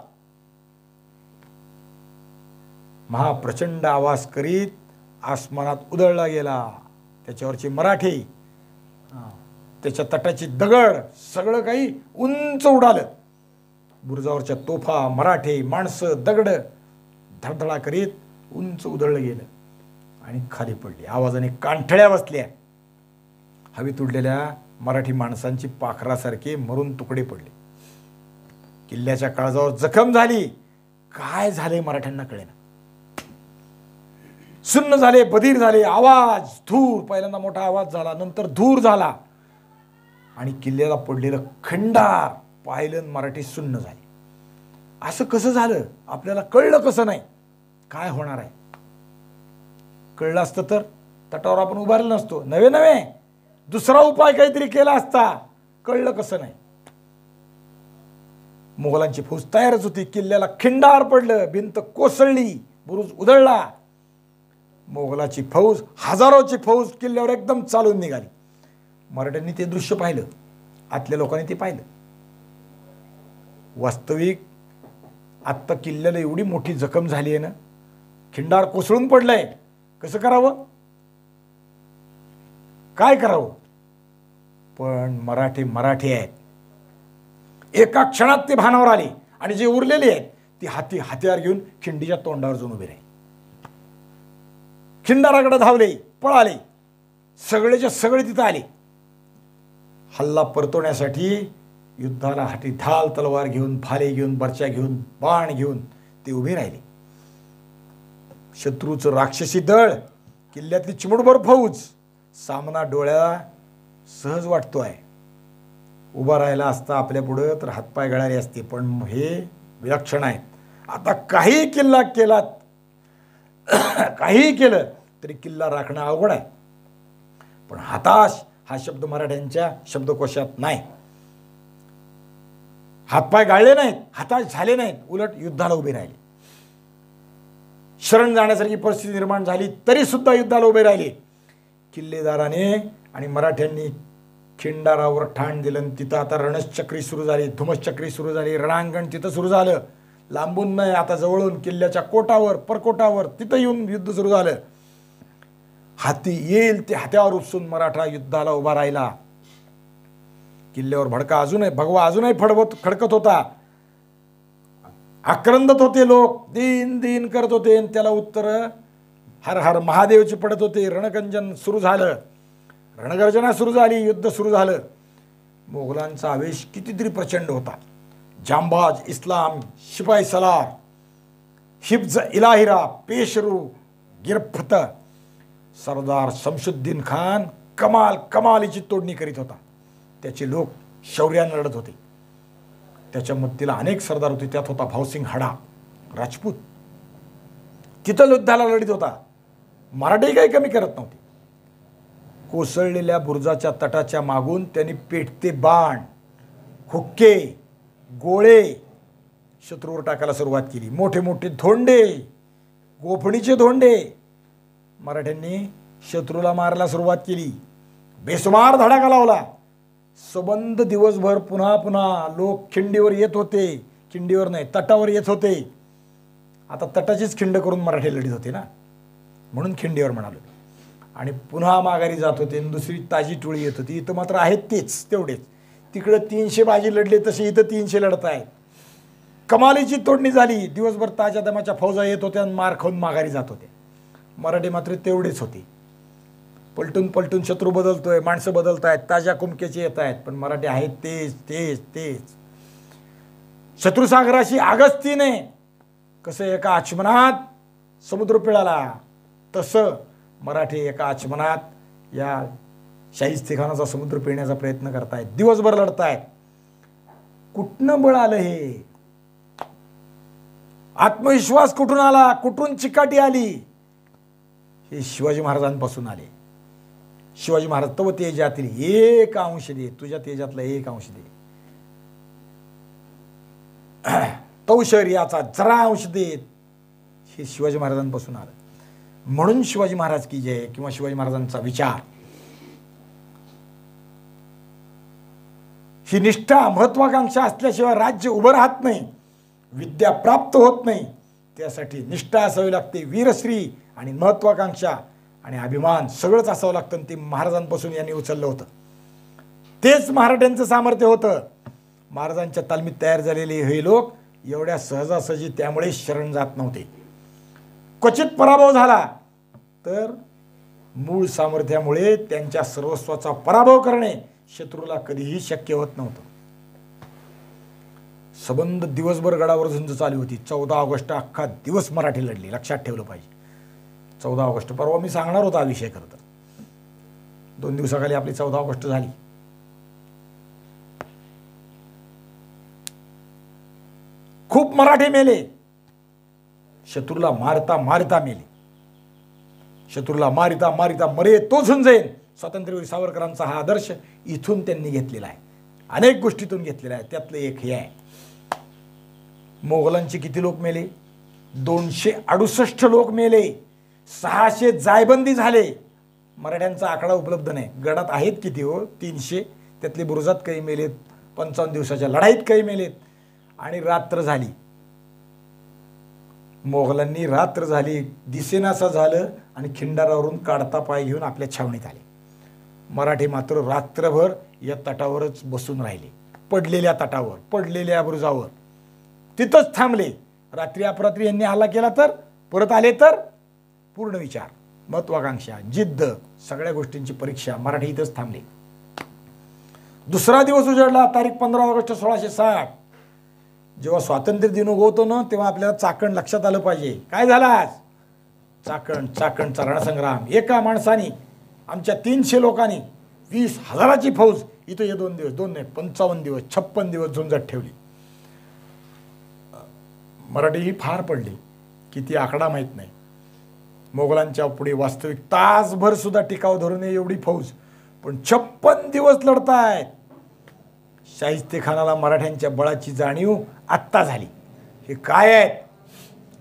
महाप्रचंड आवाज करीत आसमानात उधळला गेला. त्याच्यावरचे मराठे, त्याच्या तटाची दगड, सगळं काही उंच उडालं. बुरुजावरच्या तोफा, मराठे, माणसं, दगड धडधडा करीत उंच उधळलं गेलं आणि खाली पडली. आवाजाने कांठळ्या बसल्या. हवेत उडलेल्या मराठी माणसांची पाखरासारखे मरून तुकडे पडले. किल्ल्याच्या काळजावर जखम झाली. काय झाले मराठ्यांना कळेना. सुन्न झाले, बधीर झाले. आवाज, धूर, पहिल्यांदा मोठा आवाज झाला, नंतर धूर झाला आणि किल्ल्याला पडलेलं खंडार पाहिलं. मराठी सुन्न झाले. असं कसं झालं, आपल्याला कळलं कसं नाही, काय होणार आहे. कळलं असतं तर तटावर आपण उभारलं नसतो. नवे दुसरा उपाय काहीतरी केला असता. कळलं कसं नाही. मोगलांची फौज तयारच होती. किल्ल्याला खिंडार पडलं, भिंत कोसळली, बुरुज उधळला. मोगलाची फौज, हजारोची फौज किल्ल्यावर एकदम चालून निघाली. मराठ्यांनी ते दृश्य पाहिलं, आतल्या लोकांनी ते पाहिलं. वास्तविक आत्ता किल्ल्याला एवढी मोठी जखम झाली आहे ना, खिंडार कोसळून पडलंय. कसं करावं, काय करावं. पण मराठी आहेत. एका क्षणात ते भानावर आले आणि जे उरलेले आहेत ती हत्यार घेऊन खिंडीच्या तोंडावर जाऊन उभे राहिले. खिंडाराकडे धावले, पळाले, सगळेच्या सगळे तिथं आले. हल्ला परतवण्यासाठी युद्धाला हाती ढाल तलवार घेऊन, भाले घेऊन, बर्च्या घेऊन, बाण घेऊन ते उभे राहिले. शत्रूचं राक्षसी दळ, किल्ल्यातली चिमुटभर फौज, सामना डोळ्याला सहज वाटतोय. उभा राहिला असता आपल्या पुढं तर हातपाय गळाले असते, पण हे विलक्षण आहेत. आता काही किल्ला केलात, काहीही केलं तरी किल्ला राखणं अवघड आहे. पण हताश हा शब्द मराठ्यांच्या शब्दकोशात नाही. हातपाय गाळले नाहीत, हताश झाले नाहीत, उलट युद्धाला उभे राहिले. शरण जाण्यासारखी परिस्थिती निर्माण झाली तरी सुद्धा युद्धाला उभे राहिले. किल्लेदाराने आणि मराठ्यांनी खिंडारावर ठाण दिलं. तिथं आता रणचक्री सुरू झाली, धुमश्चक्री सुरू झाली. रणांगण तिथं सुरू झालं, लांबून नाही, आता जवळून किल्ल्याच्या कोटावर, परकोटावर तिथं येऊन युद्ध सुरू झालं. हाती येईल ते हात्यावर उपसून मराठा युद्धाला उभा राहिला. किल्ल्यावर भगवा अजूनही खडकत होता. आक्रंदत होते लोक, दिन दिन करत होते आणि त्याला उत्तर हर हर महादेवची पडत होते. रणगंजन सुरू झालं, रणगर्जना सुरू झाली, युद्ध सुरू झालं. मोगलांचा आवेश कितीतरी प्रचंड होता. जांबाज, इस्लाम, शिपाई सलार, हिफ्ज इलाहिरा, पेशरू, गिरफ्त, सरदार शमशुद्दीन खान कमालीची तोडणी करीत होता. त्याचे लोक शौर्याने लढत होते. त्याच्या मदतीला अनेक सरदार होते. त्यात होता भाऊसिंग हाडा राजपूत. तिथं युद्धाला लढत होता. मराठी काही कमी करत नव्हते. कोसळलेल्या बुरुजाच्या तटाच्या मागून त्यांनी पेटते बाण, हुक्के, गोळे शत्रूवर टाकायला सुरुवात केली. मोठे मोठे धोंडे, गोफणीचे धोंडे मराठ्यांनी शत्रूला मारायला सुरुवात केली. बेसुमार धडाका लावला. सबंध दिवसभर पुन्हा पुन्हा लोक खिंडीवर येत होते. खिंडीवर नाही, तटावर येत होते. आता तटाचीच खिंड करून मराठी लढत होते ना, म्हणून खिंडीवर म्हणालो. आणि पुन्हा माघारी जात होते. दुसरी ताजी टोळी येत होती. इथं मात्र आहेत तेच तेवढेच. तिकडे 300 बाजी लढले तसे इथं 300 लढत आहेत. कमालीची तोडणी झाली. दिवसभर ताज्या दमाच्या फौजा येत होत्या आणि मार खाऊन माघारी जात होते. मराठी मात्र तेवढेच होते. पलटून पलटून शत्रू बदलतोय, माणसं बदलत आहेत, ताज्या कुमकेचे येत आहेत, पण मराठी आहेत तेच तेच तेच. शत्रुसागराशी आगस्तीने कसं एका आचमनात समुद्र पिळाला, तसं मराठी एका आचमनात या शाहिस्तेखानाचा समुद्र पिळण्याचा प्रयत्न करतायत. दिवसभर लढतायत. कुठनं बळ आलं हे? आत्मविश्वास कुठून आला? कुठून चिकाटी आली? हे शिवाजी महाराजांपासून आले. शिवाजी महाराज तव तेजातील एक अंश दे, तुझ्या तेजातला एक अंश दे. तव शौर्याचा जरा अंश दे. हे शिवाजी महाराजांपासून आलं. म्हणून शिवाजी महाराज की जय किंवा शिवाजी महाराजांचा विचार, ही निष्ठा, महत्वाकांक्षा असल्याशिवाय राज्य उभं राहत नाही, विद्या प्राप्त होत नाही. त्यासाठी निष्ठा असावी लागते, वीरश्री आणि महत्वाकांक्षा आणि अभिमान सगळंच असावं लागतं. ते महाराजांपासून यांनी उचललं होतं. तेच मराठ्यांचं सामर्थ्य होतं. महाराजांच्या तालमीत तयार झालेले हे लोक एवढ्या सहजासहजी त्यामुळे शरण जात नव्हते. क्वचित पराभव झाला तर मूळ सामर्थ्यामुळे त्यांच्या सर्वस्वाचा पराभव करणे शत्रूला कधीही शक्य होत नव्हतं. सबंध दिवसभर गडावर झुंज चालू होती. 14 ऑगस्ट अख्खा दिवस मराठी लढली. लक्षात ठेवलं पाहिजे. 14 ऑगस्ट परवा मी सांगणार होता हा विषय. खरं तर 2 दिवसाखाली आपली 14 ऑगस्ट झाली. खूप मराठे मेले. शत्रूला मारता मारता मेले. शत्रूला मारिता मारिता मरे तो झुंजेन. स्वातंत्र्यवीर सावरकरांचा हा आदर्श इथून त्यांनी घेतलेला आहे. अनेक गोष्टीतून घेतलेला आहे. त्यातलं एक हे आहे. मोगलांचे किती लोक मेले? 268 लोक मेले. 600 जायबंदी झाले. मराठ्यांचा आकडा उपलब्ध नाही. गडात आहेत किती हो? 300. त्यातले बुरुजात काही मेलेत, 55 दिवसाच्या लढाईत काही मेलेत. आणि रात्र झाली. मोगलांनी रात्र झाली, दिसेनासा झालं आणि खिंडारावरून काढता पाय घेऊन आपल्या छावणीत आले. मराठी मात्र रात्रभर या तटावरच बसून राहिले, पडलेल्या तटावर, पडलेल्या बुरुजावर तिथंच थांबले. रात्री अपरात्री यांनी हल्ला केला तर, परत आले तर, पूर्ण विचार, महत्वाकांक्षा, जिद्द, सगळ्या गोष्टींची परीक्षा, मराठी इथंच थांबली. दुसरा दिवस उजाडला, तारीख 15 ऑगस्ट 1660. जेव्हा स्वातंत्र्य दिन उगवतो ना, तेव्हा आपल्याला चाकण लक्षात आलं पाहिजे. काय झालं आज? चाकणचा रणसंग्राम. एका माणसाने, आमच्या 300 लोकांनी 20,000ची फौज इथं हे 2 दिवस, 2 नाही 55 दिवस, 56 दिवस झुंजत ठेवली. मराठी ही फार पडली, किती आकडा माहीत नाही. मोगलांच्या पुढे वास्तविक तासभर सुद्धा टिकाव धरू नये एवढी फौज, पण 56 दिवस लढतायत. शाहिस्तेखानाला मराठ्यांच्या बळाची जाणीव आत्ता झाली. हे काय आहेत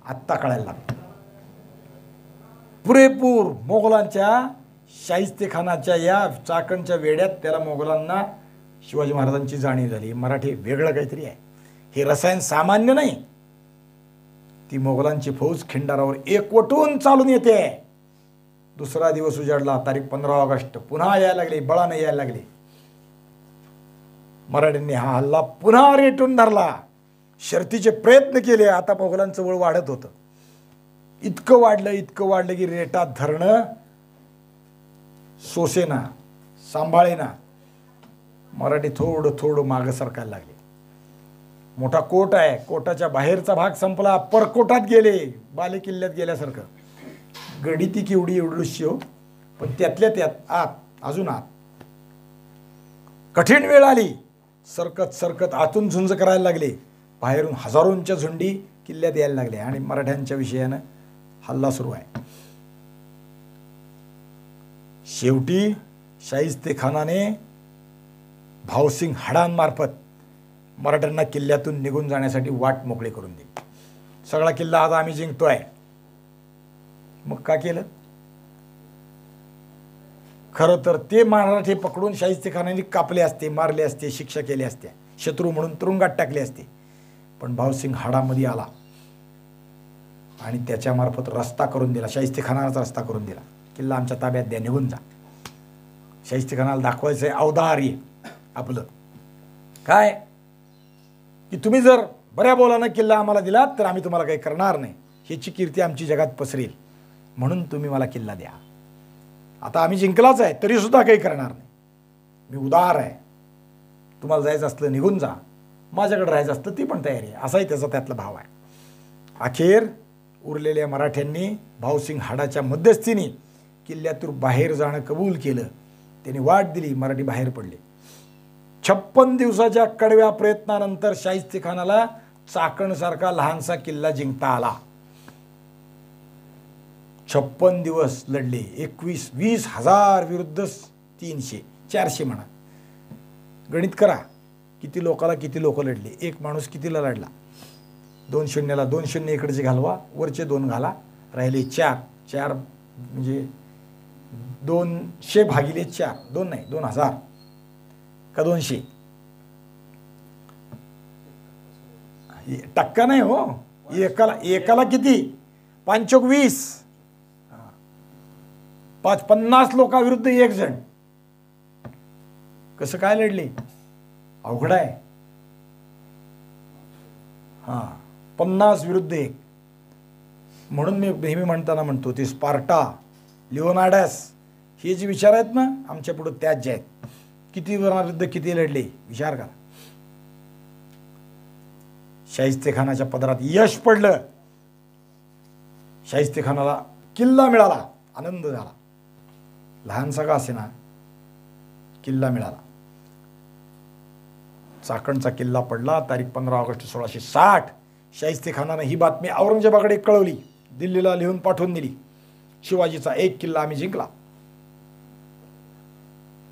आत्ता कळायला लागलं. पुरेपूर मोगलांच्या, शाहिस्तेखानाच्या या चाकणच्या वेड्यात त्याला मोगलांना शिवाजी महाराजांची जाणीव झाली. मराठी वेगळं काहीतरी आहे, हे रसायन सामान्य नाही. ती मोगलांची फौज खिंडारावर एकवटून चालून येते. दुसरा दिवस उजाडला, तारीख 15 ऑगस्ट. पुन्हा यायला लागले, बळाने यायला लागले. मराठ्यांनी हा हल्ला पुन्हा रेटून धरला. शर्तीचे प्रयत्न केले. आता मोगलांचं बळ वाढत होतं. इतकं वाढलं की रेटात धरणं सोसेना, सांभाळेना. मराठी थोडं थोडं मागं सरकायला लागले. मोठा कोट आहे, कोटाच्या बाहेरचा भाग संपला, परकोटात गेले, बाले किल्ल्यात गेल्यासारखं. गडी ती केवढी एवढीशी हो, पण त्यातल्या त्यात आत, अजून आत. कठीण वेळ आली. सरकत आतून झुंज करायला लागले. बाहेरून हजारोंच्या झुंडी किल्ल्यात यायला लागल्या आणि मराठ्यांच्या विषयानं हल्ला सुरू आहे. शेवटी शाहिस्तेखानाने भावसिंग हाडांमार्फत मराठ्यांना किल्ल्यातून निघून जाण्यासाठी वाट मोकळी करून दिली. सगळा किल्ला आज आम्ही जिंकतोय. मग का केलं? खरं तर ते मराठे पकडून शाहिस्तेखानाने कापले असते, मारले असते, शिक्षा केली असत्या, शत्रू म्हणून तुरुंगात टाकले असते. पण भावसिंग हाडामध्ये आला आणि त्याच्यामार्फत रस्ता करून दिला. शाहिस्तेखानाचा रस्ता करून दिला. किल्ला आमच्या ताब्यात द्या, निघून जा. शाहिस्तेखानाला दाखवायचंय औदार्य आपलं. काय की तुम्ही जर बऱ्या बोलानं किल्ला आम्हाला दिलात तर आम्ही तुम्हाला काही करणार नाही, ह्याची कीर्ती आमची जगात पसरेल, म्हणून तुम्ही मला किल्ला द्या. आता आम्ही जिंकलाच आहे तरी सुद्धा काही करणार नाही. मी उदार आहे. तुम्हाला जायचं असलं निघून जा, माझ्याकडे राहायचं असतं ती पण तयारी आहे. असाही त्याचा त्यातला भाव आहे. अखेर उरलेल्या मराठ्यांनी भावसिंग हाडाच्या मध्यस्थीने किल्ल्यातून बाहेर जाणं कबूल केलं. त्यांनी वाट दिली, मराठी बाहेर पडले. 56 दिवसाच्या कडव्या प्रयत्नानंतर शाहिस्तेखानाला चाकणसारखा लहानसा किल्ला जिंकता आला. 56 दिवस लढले. 20,000 विरुद्ध 300, 400 म्हणा. गणित करा, किती लोकाला किती लोक लढले. एक माणूस कितीला लढला? 2 शून्याला 2 शून्य इकडचे घालवा, वरचे 2 घाला, राहिले 4. 4 म्हणजे 200 भागिले 4, 2 नाही 2000 का 200? टक्का नाही हो, एकाला किती? 5-20. 50 लोकांविरुद्ध 1 जण. कसं काय लढले? अवघड आहे. 50 विरुद्ध 1. म्हणून मी नेहमी म्हणताना म्हणतो ते स्पार्टा, लिओनार्डस हे जे विचार आहेत ना आमच्या पुढे, त्याच जे आहेत. किती विरुद्ध किती लढले विचार करा. शाहिस्तेखानाच्या पदरात यश पडलं. शाहिस्तेखानाला किल्ला मिळाला. आनंद झाला. लहानसा का असेना किल्ला मिळाला. चाकणचा किल्ला पडला. तारीख 15 ऑगस्ट 1660. शाहिस्तेखानानं ही बातमी औरंगजेबाकडे कळवली, दिल्लीला लिहून पाठवून दिली. शिवाजीचा 1 किल्ला आम्ही जिंकला.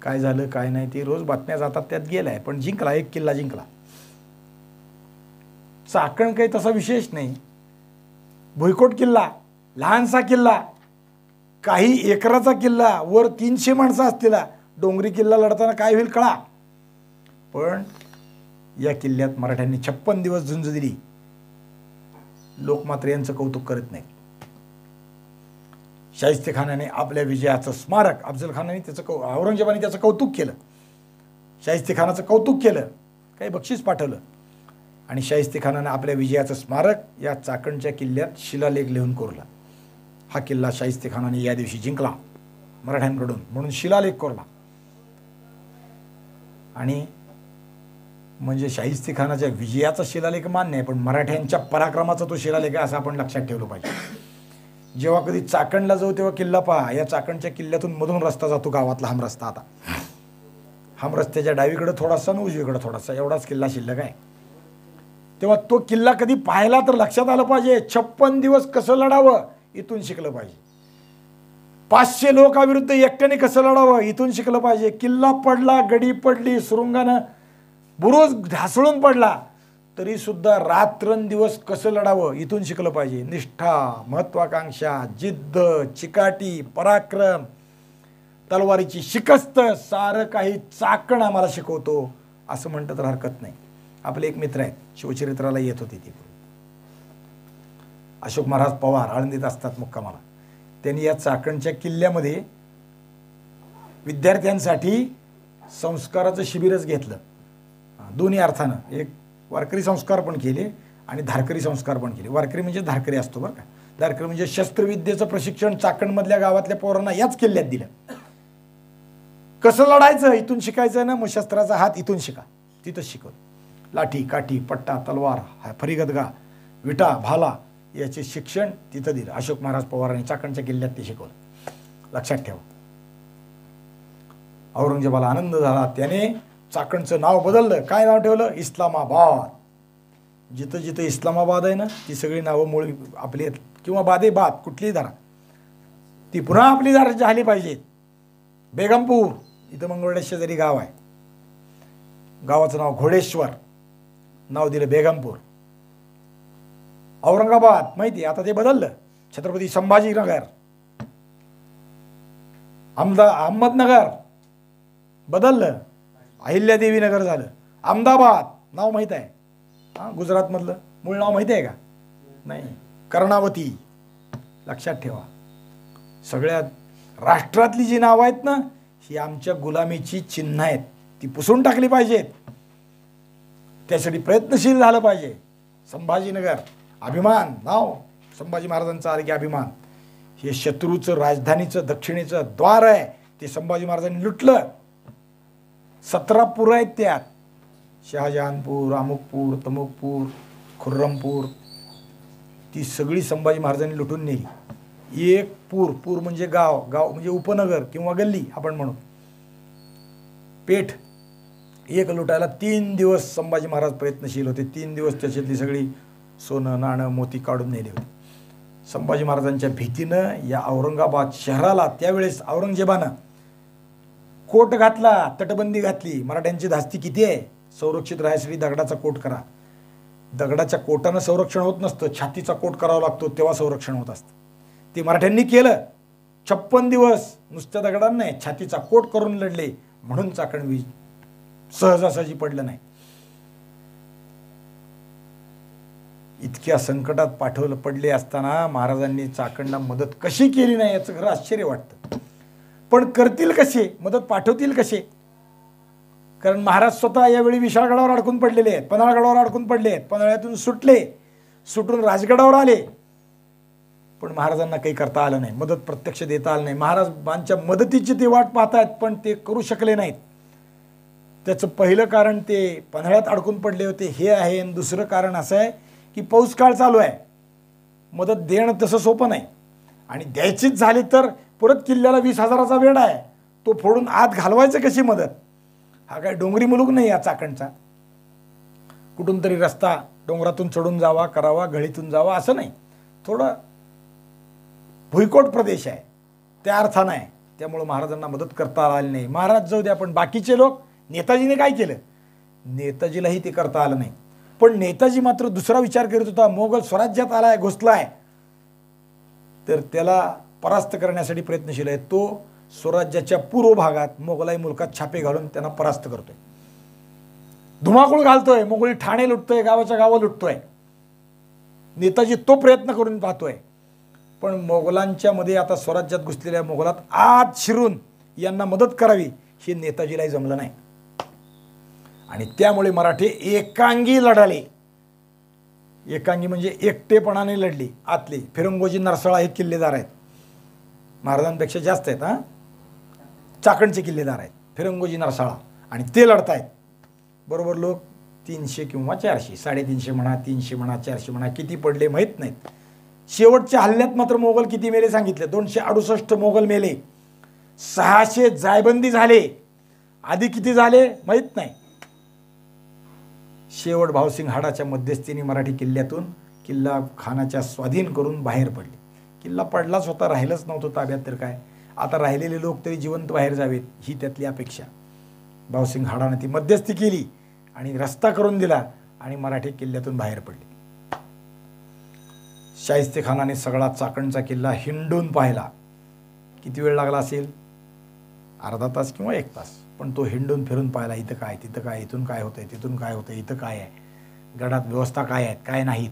काय झालं काय नाही ते रोज बातम्या जातात, त्यात गेलाय, पण जिंकला. 1 किल्ला जिंकला. चाकण काही तसा विशेष नाही. भुईकोट किल्ला, लहानसा किल्ला, काही एकराचा किल्ला, वर 300 माणसं असलेला डोंगरी किल्ला लढताना काय होईल कळा. पण या किल्ल्यात मराठ्यांनी 56 दिवस झुंज दिली. लोक मात्र यांचं कौतुक करत नाही. शाहिस्तेखानाने आपल्या विजयाचं स्मारक अफजलखानाने औरंगजेबाने त्याचं कौतुक केलं, शाहिस्तेखानाचं कौतुक केलं, काही बक्षीस पाठवलं आणि शाहिस्तेखानाने आपल्या विजयाचं स्मारक या चाकणच्या किल्ल्यात शिलालेख लिहून कोरला. हा किल्ला शाहिस्तेखानाने या दिवशी जिंकला मराठ्यांकडून म्हणून शिलालेख कोरला. आणि म्हणजे शाहिस्तेखानाच्या विजयाचा शिलालेख मान्य आहे, पण मराठ्यांच्या पराक्रमाचा तो शिलालेख आहे असं आपण लक्षात ठेवलं पाहिजे. जेव्हा कधी चाकणला जाऊ तेव्हा किल्ला पहा. या चाकणच्या किल्ल्यातून मधून रस्ता जातो, गावातला हम रस्ता. आता हम रस्त्याच्या डावीकडे थोडासा आणि उजवीकडे थोडासा एवढाच किल्ला शिल्लक आहे. तेव्हा तो किल्ला कधी पाहिला तर लक्षात आलं पाहिजे 56 दिवस कसं लढावं इथून शिकलं पाहिजे. 500 लोकांविरुद्ध एकट्याने कसं लढावं इथून शिकलं पाहिजे. किल्ला पडला, गडी पडली, सुरुंगानं बुरुज ढासळून पडला तरी सुद्धा रात्रंदिवस कसं लढावं इथून शिकलं पाहिजे. निष्ठा, महत्वाकांक्षा, जिद्द, चिकाटी, पराक्रम, तलवारीची शिकस्त सारं काही चाकण आम्हाला शिकवतो असं म्हणतं तर हरकत नाही. आपले एक मित्र आहेत, शिवचरित्राला येत होते ते अशोक महाराज पवार, आळंदीत असतात मुक्कामाला. त्यांनी या चाकणच्या किल्ल्यामध्ये विद्यार्थ्यांसाठी संस्काराचं शिबिरच घेतलं. दोन्ही अर्थानं, एक वारकरी संस्कार पण केले आणि धारकरी संस्कार पण केले. वारकरी म्हणजे धारकरी असतो बरं का. धारकरी म्हणजे शस्त्रविद्येचं प्रशिक्षण चाकणमधल्या गावातल्या पोरांना याच किल्ल्यात दिलं. कसं लढायचं इथून शिकायचं ना, मग शस्त्राचा हात इथून शिका, तिथंच शिकवलं. लाठी, काठी, पट्टा, तलवार, फरीगदगा, विटा, भाला याचे शिक्षण तिथं दिलं. अशोक महाराज पवारांनी चाकणच्या किल्ल्यात ते शिकवलं. लक्षात ठेवा. औरंगजेबाला आनंद झाला. त्याने चाकणचं नाव बदललं. काय नाव ठेवलं? इस्लामाबाद. जिथं जिथं इस्लामाबाद आहे ना ती सगळी नावं मूळ आपली आहेत, किंवा बादे बाद कुठलीही धरा ती पुन्हा आपली झाली पाहिजेत. बेगमपूर इथं मंगळवेढ्या शेजारी गाव आहे, गावाचं नाव घोडेश्वर, नाव दिलं बेगमपूर. औरंगाबाद माहिती आता ते बदललं, छत्रपती संभाजीनगर. अहमदनगर बदललं, अहिल्यादेवी नगर झालं. अहमदाबाद नाव माहीत आहे, हां गुजरातमधलं मूळ नाव माहिती आहे का? नाही. कर्णावती. लक्षात ठेवा. सगळ्यात राष्ट्रातली जी नावं आहेत ना ही आमच्या गुलामीची चिन्ह आहेत, ती पुसून टाकली पाहिजेत. त्यासाठी प्रयत्नशील झालं पाहिजे. संभाजीनगर अभिमान नाव संभाजी महाराजांचा आलं की अभिमान. हे शत्रूचं राजधानीचं दक्षिणेचं द्वार आहे, ते संभाजी महाराजांनी लुटलं. 17 पुरं आहेत त्यात, शहाजहानपूर, अमुकपूर, तमुकपूर, खुर्रमपूर, ती सगळी संभाजी महाराजांनी लुटून नेली. एक पूर म्हणजे गाव, गाव म्हणजे उपनगर किंवा गल्ली आपण म्हणू. पेठ एक लुटायला 3 दिवस संभाजी महाराज प्रयत्नशील होते. 3 दिवस त्याच्यातली सगळी सोनं नाणं मोती काढून नेले होते. संभाजी महाराजांच्या भीतीनं या औरंगाबाद शहराला त्यावेळेस औरंगजेबानं कोट घातला, तटबंदी घातली. मराठ्यांची धास्ती किती आहे, संरक्षित राहायसाठी दगडाचा कोट करा. दगडाच्या कोटानं संरक्षण होत नसतं, छातीचा कोट करावा लागतो तेव्हा संरक्षण होत असतं. ते मराठ्यांनी केलं. 56 दिवस नुसत्या दगडांना नाही, छातीचा कोट करून लढले म्हणून चाकण सहजासहजी पडलं नाही. इतक्या संकटात पडले असताना महाराजांनी चाकणला मदत कशी केली नाही याचं खरं आश्चर्य वाटतं. पण करतील कसे, मदत पाठवतील कसे? कारण महाराज स्वतः यावेळी विशाळगडावर अडकून पडलेले आहेत, पन्हाळगडावर अडकून पडले आहेत. पन्हाळ्यातून सुटून राजगडावर आले, पण महाराजांना काही करता आलं नाही, मदत प्रत्यक्ष देता आलं नाही. महाराजांच्या मदतीची ते वाट पाहतायत पण ते करू शकले नाहीत. त्याचं पहिलं कारण ते पन्हाळ्यात अडकून पडले होते हे आहे, आणि दुसरं कारण असं आहे की पाऊस काळ चालू आहे. मदत देणं तसं सोपं नाही, आणि द्यायचीच झाली तर परत किल्ल्याला 20,000चा वेढा आहे, तो फोडून आत घालवायचं कशी मदत? हा काय डोंगरी मुलूक नाही या चाकणचा, कुठून तरी रस्ता डोंगरातून चढून जावा करावा, गळीतून जावा असं नाही. थोडं भुईकोट प्रदेश आहे त्या अर्थानं आहे, त्यामुळं महाराजांना मदत करता आली नाही. महाराज जाऊ द्या, पण बाकीचे लोक, नेताजीने काय केलं? नेताजीलाही ते करता आलं नाही. पण नेताजी मात्र दुसरा विचार करत होता, मोगल स्वराज्यात आलाय, घुसलाय, तर त्याला परास्त करण्यासाठी प्रयत्नशील आहे. तो स्वराज्याच्या पूर्व भागात मोगलाई मुलकात छापे घालून त्यांना परास्त करतोय, धुमाकूळ घालतोय, मोगली ठाणे लुटतोय, गावाच्या गावं लुटतोय. नेताजी तो प्रयत्न करून पाहतोय. पण मोगलांच्या मध्ये आता स्वराज्यात घुसलेल्या मोगलात आत शिरून यांना मदत करावी हे नेताजीलाही जमलं नाही. आणि त्यामुळे मराठे एकांगी लढाले. एकांगी म्हणजे एकटेपणाने लढली. आतली फिरंगोजी नरसाळा हे किल्लेदार आहेत, महाराजांपेक्षा जास्त आहेत. चाकणचे किल्लेदार आहेत फिरंगोजी नरसाळा, आणि ते लढतायत. बरोबर लोक 300 किंवा 400, 350 म्हणा, 300 म्हणा, 400 म्हणा, किती पडले माहीत नाहीत. शेवटच्या हल्ल्यात मात्र मोगल किती मेले सांगितले, 268 मोगल मेले, 600 जायबंदी झाले. आधी किती झाले माहीत नाही. शेवट भावसिंग हाडाच्या मध्यस्थीने मराठी किल्ल्यातून किल्ला खानाच्या स्वाधीन करून बाहेर पडले. किल्ला पडलाच होता, राहिलंच नव्हतं ताब्यात, तर काय आता राहिलेले लोक तरी जिवंत बाहेर जावेत ही त्यातली अपेक्षा. भावसिंग हाडाने ती मध्यस्थी केली आणि रस्ता करून दिला आणि मराठी किल्ल्यातून बाहेर पडले. शाहिस्तेखानाने सगळा चाकणचा किल्ला हिंडून पाहिला. किती वेळ लागला असेल, अर्धा तास किंवा 1 तास. पण तो हिंडून फिरून पाहिला, इथं काय, तिथं काय, इथून काय होतंय, तिथून काय होतंय, इथं काय आहे, गडात व्यवस्था काय आहेत, काय नाहीत.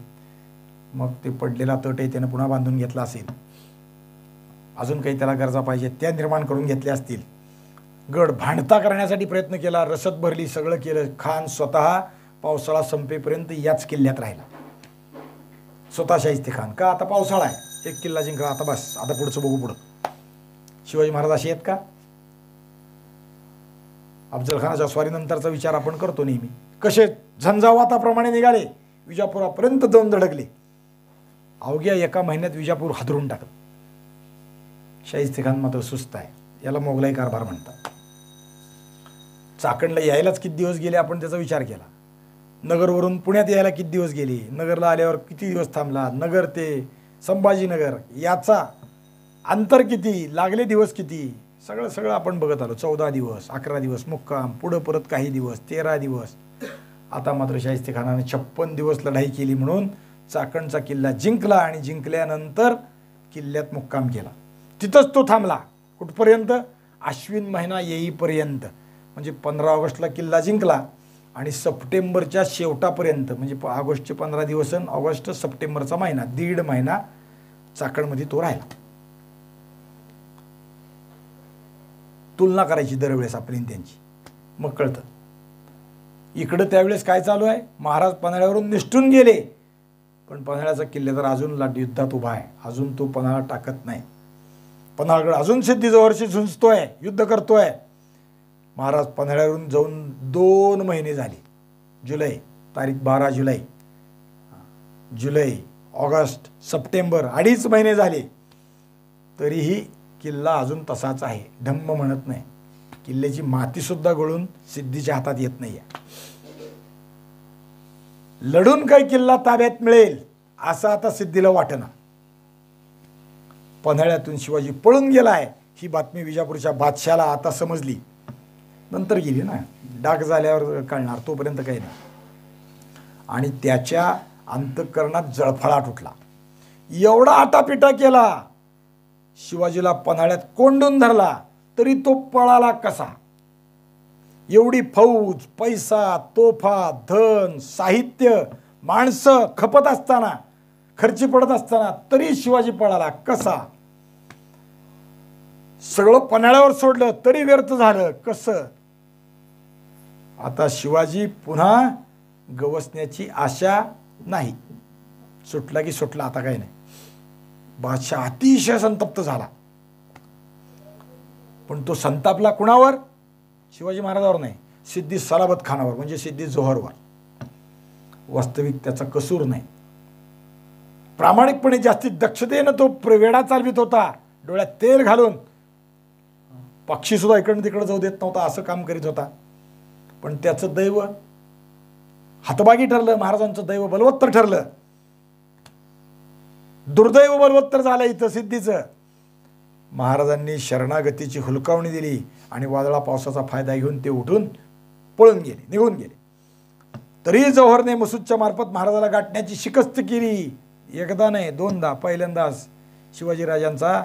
मग ते पडलेला तट आहे त्यानं पुन्हा बांधून घेतला असेल, अजून काही त्याला गरजा पाहिजे त्या निर्माण करून घेतल्या असतील. गड भांडता करण्यासाठी प्रयत्न केला, रसद भरली, सगळं केलं. खान स्वतः पावसाळा संपेपर्यंत याच किल्ल्यात राहिला, स्वतः शाहिस्तेखान. का, आता पावसाळा आहे, 1 किल्ला जिंकला, आता बस, आता पुढचं बघू पुढं. शिवाजी महाराज असे आहेत का? अफजलखानाच्या स्वारीनंतरचा विचार आपण करतो नेहमी. कसे झंझावाताप्रमाणे निघाले, विजापुरापर्यंत जाऊन धडकले. अवघ्या 1 महिन्यात विजापूर हादरून टाकलं. शाहिस्तेखान मात्र सुस्त आहे, याला मोगलाई कारभार म्हणतात. चाकणला यायलाच किती दिवस गेले आपण त्याचा विचार केला. नगरवरून पुण्यात यायला किती दिवस गेले, नगरला आल्यावर किती दिवस थांबला, नगर ते संभाजीनगर याचा अंतर किती, लागले दिवस किती, सगळं आपण बघत आलो. 14 दिवस, 11 दिवस मुक्काम, पुढं परत काही दिवस, 13 दिवस. आता मात्र शाहिस्तेखानाने 56 दिवस लढाई केली म्हणून चाकणचा किल्ला जिंकला आणि जिंकल्यानंतर किल्ल्यात मुक्काम केला. तिथंच तो थांबला. कुठपर्यंत? अश्विन महिना येईपर्यंत. म्हणजे 15 ऑगस्टला किल्ला जिंकला आणि सप्टेंबरच्या शेवटापर्यंत, म्हणजे ऑगस्टचे 15 दिवस आणि ऑगस्ट सप्टेंबरचा महिना, 1.5 महिना चाकणमध्ये तो राहिला. तुलना करायची दरवेळेस आपली त्यांची, मग कळतं. इकडं त्यावेळेस काय चालू आहे, महाराज पन्हाळ्यावरून निष्ठून गेले, पण पन्हाळ्याचा किल्लेदार अजून युद्धात उभा आहे, अजून तो पन्हाळा टाकत नाही. पन्हाळगड अजून सिद्धीजवळशी झुंजतोय, युद्ध करतोय. महाराज पन्हाळ्यावरून जाऊन 2 महिने झाले. जुलै, तारीख 12 जुलै, जुलै, ऑगस्ट, सप्टेंबर, 2.5 महिने झाले, तरीही किल्ला अजून तसाच आहे. ढम्म म्हणत नाही. किल्ल्याची माती सुद्धा गळून सिद्धीच्या हातात येत नाही. लढून काही किल्ला ताब्यात मिळेल असं आता सिद्धीला वाटेना. पन्हाळ्यातून शिवाजी पळून गेलाय ही बातमी विजापूरच्या बादशाला आता समजली. नंतर गेली ना, डाग झाल्यावर कळणार, तोपर्यंत काही नाही. आणि त्याच्या अंतःकरणात जळफळाट उठला. एवढा आटापिटा केला, शिवाजीला पन्हाळ्यात कोंडून धरला, तरी तो पळाला कसा? एवढी फौज, पैसा, तोफा, धन, साहित्य, माणसं खपत असताना, खर्ची पडत असताना तरी शिवाजी पळाला कसा? सगळं पन्हाळ्यावर सोडलं तरी व्यर्थ झालं कसं? आता शिवाजी पुन्हा गवसण्याची आशा नाही. सुटला की सुटला, आता काही नाही. बादशाह अतिशय संतप्त झाला. पण तो संतापला कुणावर? शिवाजी महाराजांवर नाही, सिद्दी सलाबत खानावर, म्हणजे सिद्दी जोहरवर. वास्तविक त्याचा कसूर नाही. प्रामाणिकपणे जास्तीत दक्षतेनं तो वेढा चालवित होता, डोळ्यात तेल घालून. पक्षी सुद्धा इकडनं तिकडं जाऊ देत नव्हता, असं काम करीत होता. पण त्याचं दैव हातबागी ठरलं, महाराजांचं दैव बलवत्तर ठरलं. दुर्दैव बलवत्तर झालं इथं सिद्धीचं. महाराजांनी शरणागतीची हुलकावणी दिली आणि वादळा पावसाचा फायदा घेऊन ते उठून पळून गेले, निघून गेले. तरी जव्हरने मसूदच्या मार्फत महाराजाला गाठण्याची शिकस्त केली. एकदा नाही, 2दा. पहिल्यांदाच शिवाजीराजांचा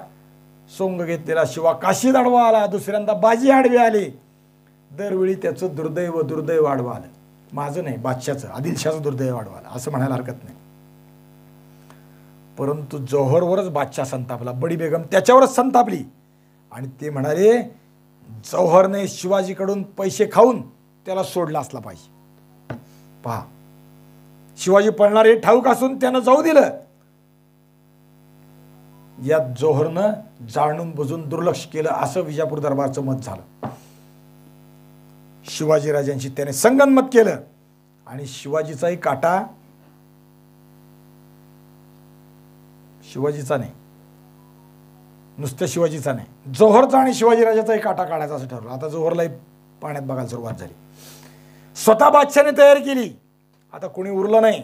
सोंग घेतलेला शिवा काशीत आडवा आला, दुसऱ्यांदा बाजी आडवी आली. दरवेळी त्याचं दुर्दैव आडवा आलं. माझं नाही, बादशाचं, आदिलशाचं दुर्दैव आडवा आलं असं म्हणायला हरकत नाही. परंतु जौहरवरच बादशाह संतापला, बडी बेगम त्याच्यावरच संतापली आणि ते म्हणाले जौहरने शिवाजीकडून पैसे खाऊन त्याला सोडला असला पाहिजे. पहा, शिवाजी पळणार हे ठाऊक असून त्यानं जाऊ दिलं. यात जौहरनं जाणून बुजून दुर्लक्ष केलं असं विजापूर दरबारचं मत झालं. शिवाजीराजांशी त्याने संगनमत केलं आणि शिवाजीचाही काटा शिवाजीचा नाही, नुसतं शिवाजीचा नाही, जौहरचा आणि शिवाजीराजाचाही काटा काढायचा असं ठरवलं. आता जौहरलाही पाण्यात बघायला सुरुवात झाली. स्वतः बादशाने तयारी केली. आता कोणी उरलं नाही,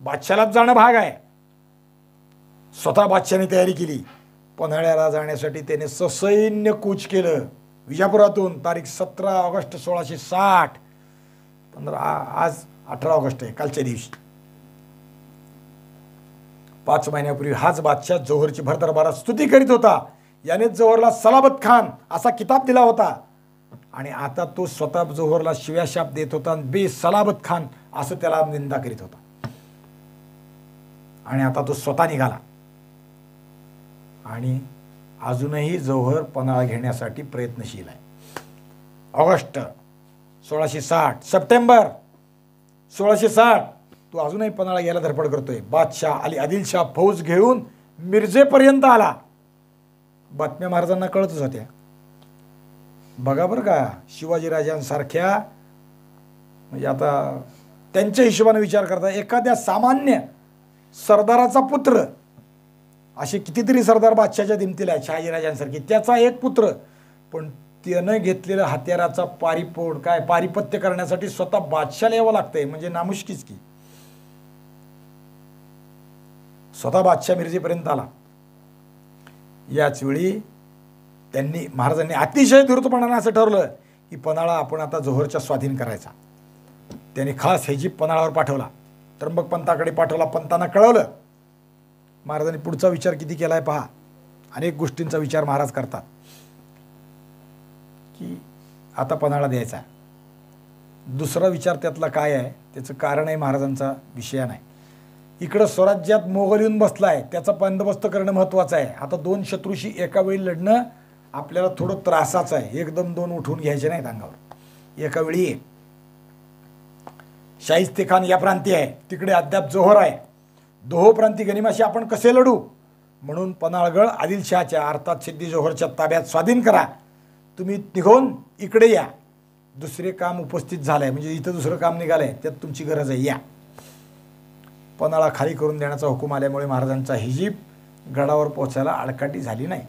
बादशालाच जाणं भाग आहे. स्वतः बादशाने तयारी केली. पन्हाळ्याला जाण्यासाठी त्याने ससैन्य कूच केलं विजापुरातून. तारीख 17 ऑगस्ट 1660. आज 18 ऑगस्ट आहे, कालच्या दिवशी. 5 महिन्यापूर्वी हाच बादशाह जौहरची भर दरबारात स्तुती करीत होता. याने जौहरला सलाबत खान असा किताब दिला होता आणि आता तो स्वतः जौहरला शिव्याशाप देत होता. बे सलाबत खान असं त्याला निंदा करीत होता. आणि आता तो स्वतः निघाला आणि अजूनही जौहर पन्हाळा घेण्यासाठी प्रयत्नशील आहे. ऑगस्ट 1660, सप्टेंबर 1660, तो अजूनही पन्हाळा घ्यायला धडपड करतोय. बादशाह आदिलशाह फौज घेऊन मिरजेपर्यंत आला. बातम्या महाराजांना कळतच होत्या. बघा बरं का, शिवाजीराजांसारख्या म्हणजे आता त्यांच्या हिशोबाने विचार करता एखाद्या सामान्य सरदाराचा पुत्र, असे कितीतरी सरदार बादशाहच्या दिमतीला आहेत शहाजीराजांसारखे, त्याचा एक पुत्र, पण त्यानं घेतलेल्या हत्याराचा पारिपत्य करण्यासाठी स्वतः बादशाला यावं लागतंय म्हणजे नामुष्कीच की. स्वतः बादशाह मिरजेपर्यंत आला. याच वेळी महाराजांनी अतिशय धूर्तपणाने असं ठरवलं की पन्हाळा आपण आता जौहरच्या स्वाधीन करायचा. त्यांनी खास हेजीब पन्हाळावर पाठवला, त्र्यंबक पंताकडे पाठवला. पंतांना कळवलं. महाराजांनी पुढचा विचार किती केलाय पहा. अनेक गोष्टींचा विचार महाराज करतात की आता पन्हाळा द्यायचा. दुसरा विचार त्यातला काय आहे त्याचं कारण आहे महाराजांचा विषय नाही. इकडं स्वराज्यात मोगल येऊन बसलाय, त्याचा बंदोबस्त करणं महत्त्वाचं आहे. आता 2 शत्रूशी एका वेळी लढणं आपल्याला थोडं त्रासाचं आहे. एकदम 2 उठून घ्यायचे नाहीत अंगावर एका वेळी. शाहिस्ते खान या प्रांती आहे, तिकडे अद्याप जौहर आहे. दोहो प्रांती गनिमाशी आपण कसे लढू? म्हणून पन्हाळगड आदिलशहाच्या अर्थात सिद्धी जौहरच्या ताब्यात स्वाधीन करा. तुम्ही निघून इकडे या. दुसरे काम उपस्थित झालंय म्हणजे इथं दुसरं काम निघालंय, त्यात तुमची गरज आहे, या. पन्हाळा खाली करून देण्याचा हुकूम आल्यामुळे महाराजांचा हिजीब गडावर पोहोचायला आडकाठी झाली नाही.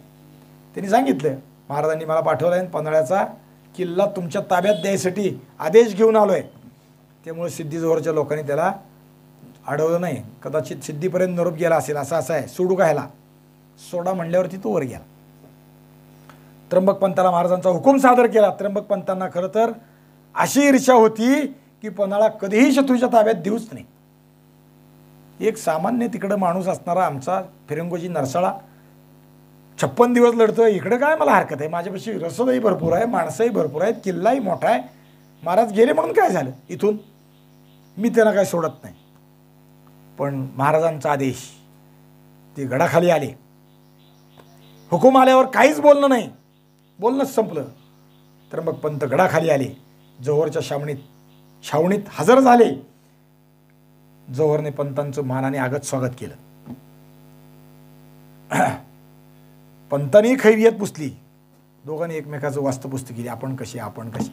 त्यांनी सांगितलं महाराजांनी मला पाठवलं आहे, पन्हाळ्याचा किल्ला तुमच्या ताब्यात द्यायसाठी आदेश घेऊन आलोय. त्यामुळे सिद्धी जौहरच्या लोकांनी त्याला अडवलं नाही. कदाचित सिद्धीपर्यंत निरोप गेला असेल, असं आहे. सोडू का ह्याला? सोडा म्हणल्यावरती तो वर गेला. त्र्यंबक पंताला महाराजांचा हुकूम सादर केला. त्र्यंबक पंतांना खरं तर अशी ईर्ष्या होती की पन्हाळा कधीही शत्रूच्या ताब्यात देऊच नाही. एक सामान्य तिकडं माणूस असणारा आमचा फिरंगोजी नरसाळा 56 दिवस लढतोय, इकडे काय मला हरकत आहे, माझ्यापाशी रसदही भरपूर आहे, माणसंही भरपूर आहेत, किल्लाही मोठा आहे, महाराज गेले म्हणून काय झालं, इथून मी त्यांना काय सोडत नाही. पण महाराजांचा आदेश, ते गडाखाली आले. हुकूम आल्यावर काहीच बोलणं नाही, बोलणंच संपलं. त्र्यंबक पंत गडाखाली आले, जौहरच्या छावणीत हजर झाले. जौहरने पंतांचं मानाने आगत स्वागत केलं. पंतांनी खैरियत पुसली. दोघांनी एकमेकाचं वास्तुपुस्ती केली, आपण कसे.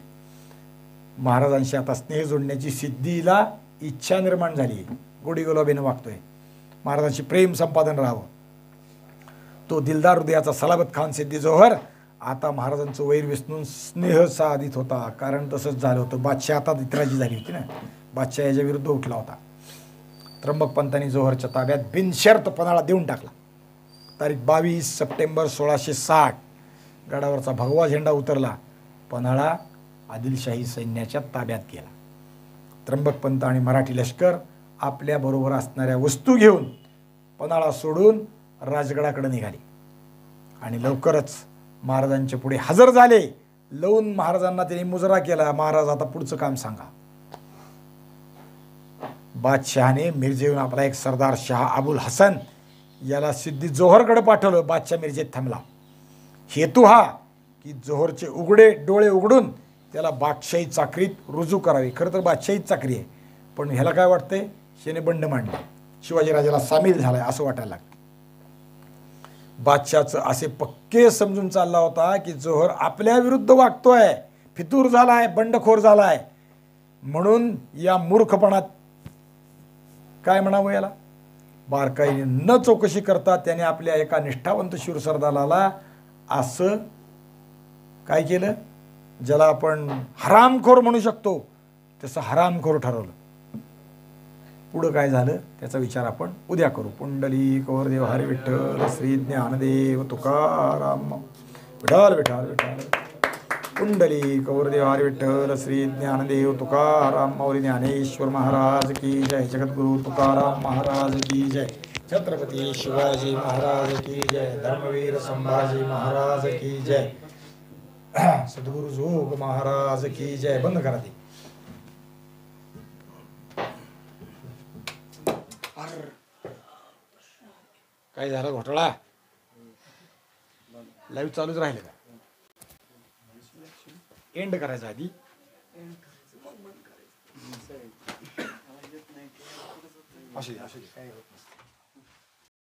महाराजांशी आता स्नेह जोडण्याची सिद्धीला इच्छा निर्माण झाली. गोडी गुलाबीनं वागतोय. महाराजांशी प्रेम संपादन राहावं. तो दिलदार हृदयाचा सलाबत खान सिद्धी जौहर आता महाराजांचं वैर विसरून स्नेह साधित होता. कारण तसंच झालं होतं. बादशाह आता इतराजी झाली होती ना, बादशाह याच्या विरुद्ध उठला होता. त्र्यंबक पंतांनी जौहरच्या ताब्यात बिनशर्त पन्हाळा देऊन टाकला. तारीख 22 सप्टेंबर 1660 गडावरचा भगवा झेंडा उतरला. पन्हाळा आदिलशाही सैन्याच्या ताब्यात गेला. त्र्यंबक पंत आणि मराठी लष्कर आपल्याबरोबर असणाऱ्या वस्तू घेऊन पन्हाळा सोडून राजगडाकडे निघाले आणि लवकरच महाराजांच्या पुढे हजर झाले. लवून महाराजांना त्यांनी मुजरा केला. महाराज आता पुढचं काम सांगा. बादशहाने मिरजेहून आपला एक सरदार शाह अबुल हसन याला सिद्धी जोहरकडे पाठवलं. बादशाह मिरजेत थांबला. हेतू हा की जोहरचे उघडे डोळे उघडून त्याला बादशाही चाकरीत रुजू करावी. खरं तर बादशाहीच चाकरी आहे, पण ह्याला काय वाटतंय, शेने बंड मांडले, शिवाजीराजाला सामील झालाय असं वाटायला लागलं. बादशाहचं असे पक्के समजून चालला होता की जोहर आपल्या विरुद्ध वागतोय, फितूर झालाय, बंडखोर झालाय. म्हणून या मूर्खपणात काय म्हणावं याला, बारकाईने न चौकशी करता त्याने आपल्या एका निष्ठावंत शूर सरदाराला असं काय केलं, ज्याला आपण हरामखोर म्हणू शकतो तसं हरामखोर ठरवलं. पुढं काय झालं त्याचा विचार आपण उद्या करू. पुंडलिक वरदेव हरी विठ्ठल श्री ज्ञानदेव तुकाराम विठाल विठाल विठाल. पुंडलिक वरदेव हरी विठ्ठल श्री ज्ञानदेव तुकाराम मौली ज्ञानेश्वर महाराज की जय. जगद्गुरु तुकाराम महाराज की जय. छत्रपती शिवाजी महाराज की जय. धर्मवीर संभाजी महाराज की जय. सद्गुरु जोग महाराज की जय. बंद करा ती. काय झालं घोटाळा, लाईव्ह चालूच राहिले का, एंड करायचा आधी. असू दे असू दे.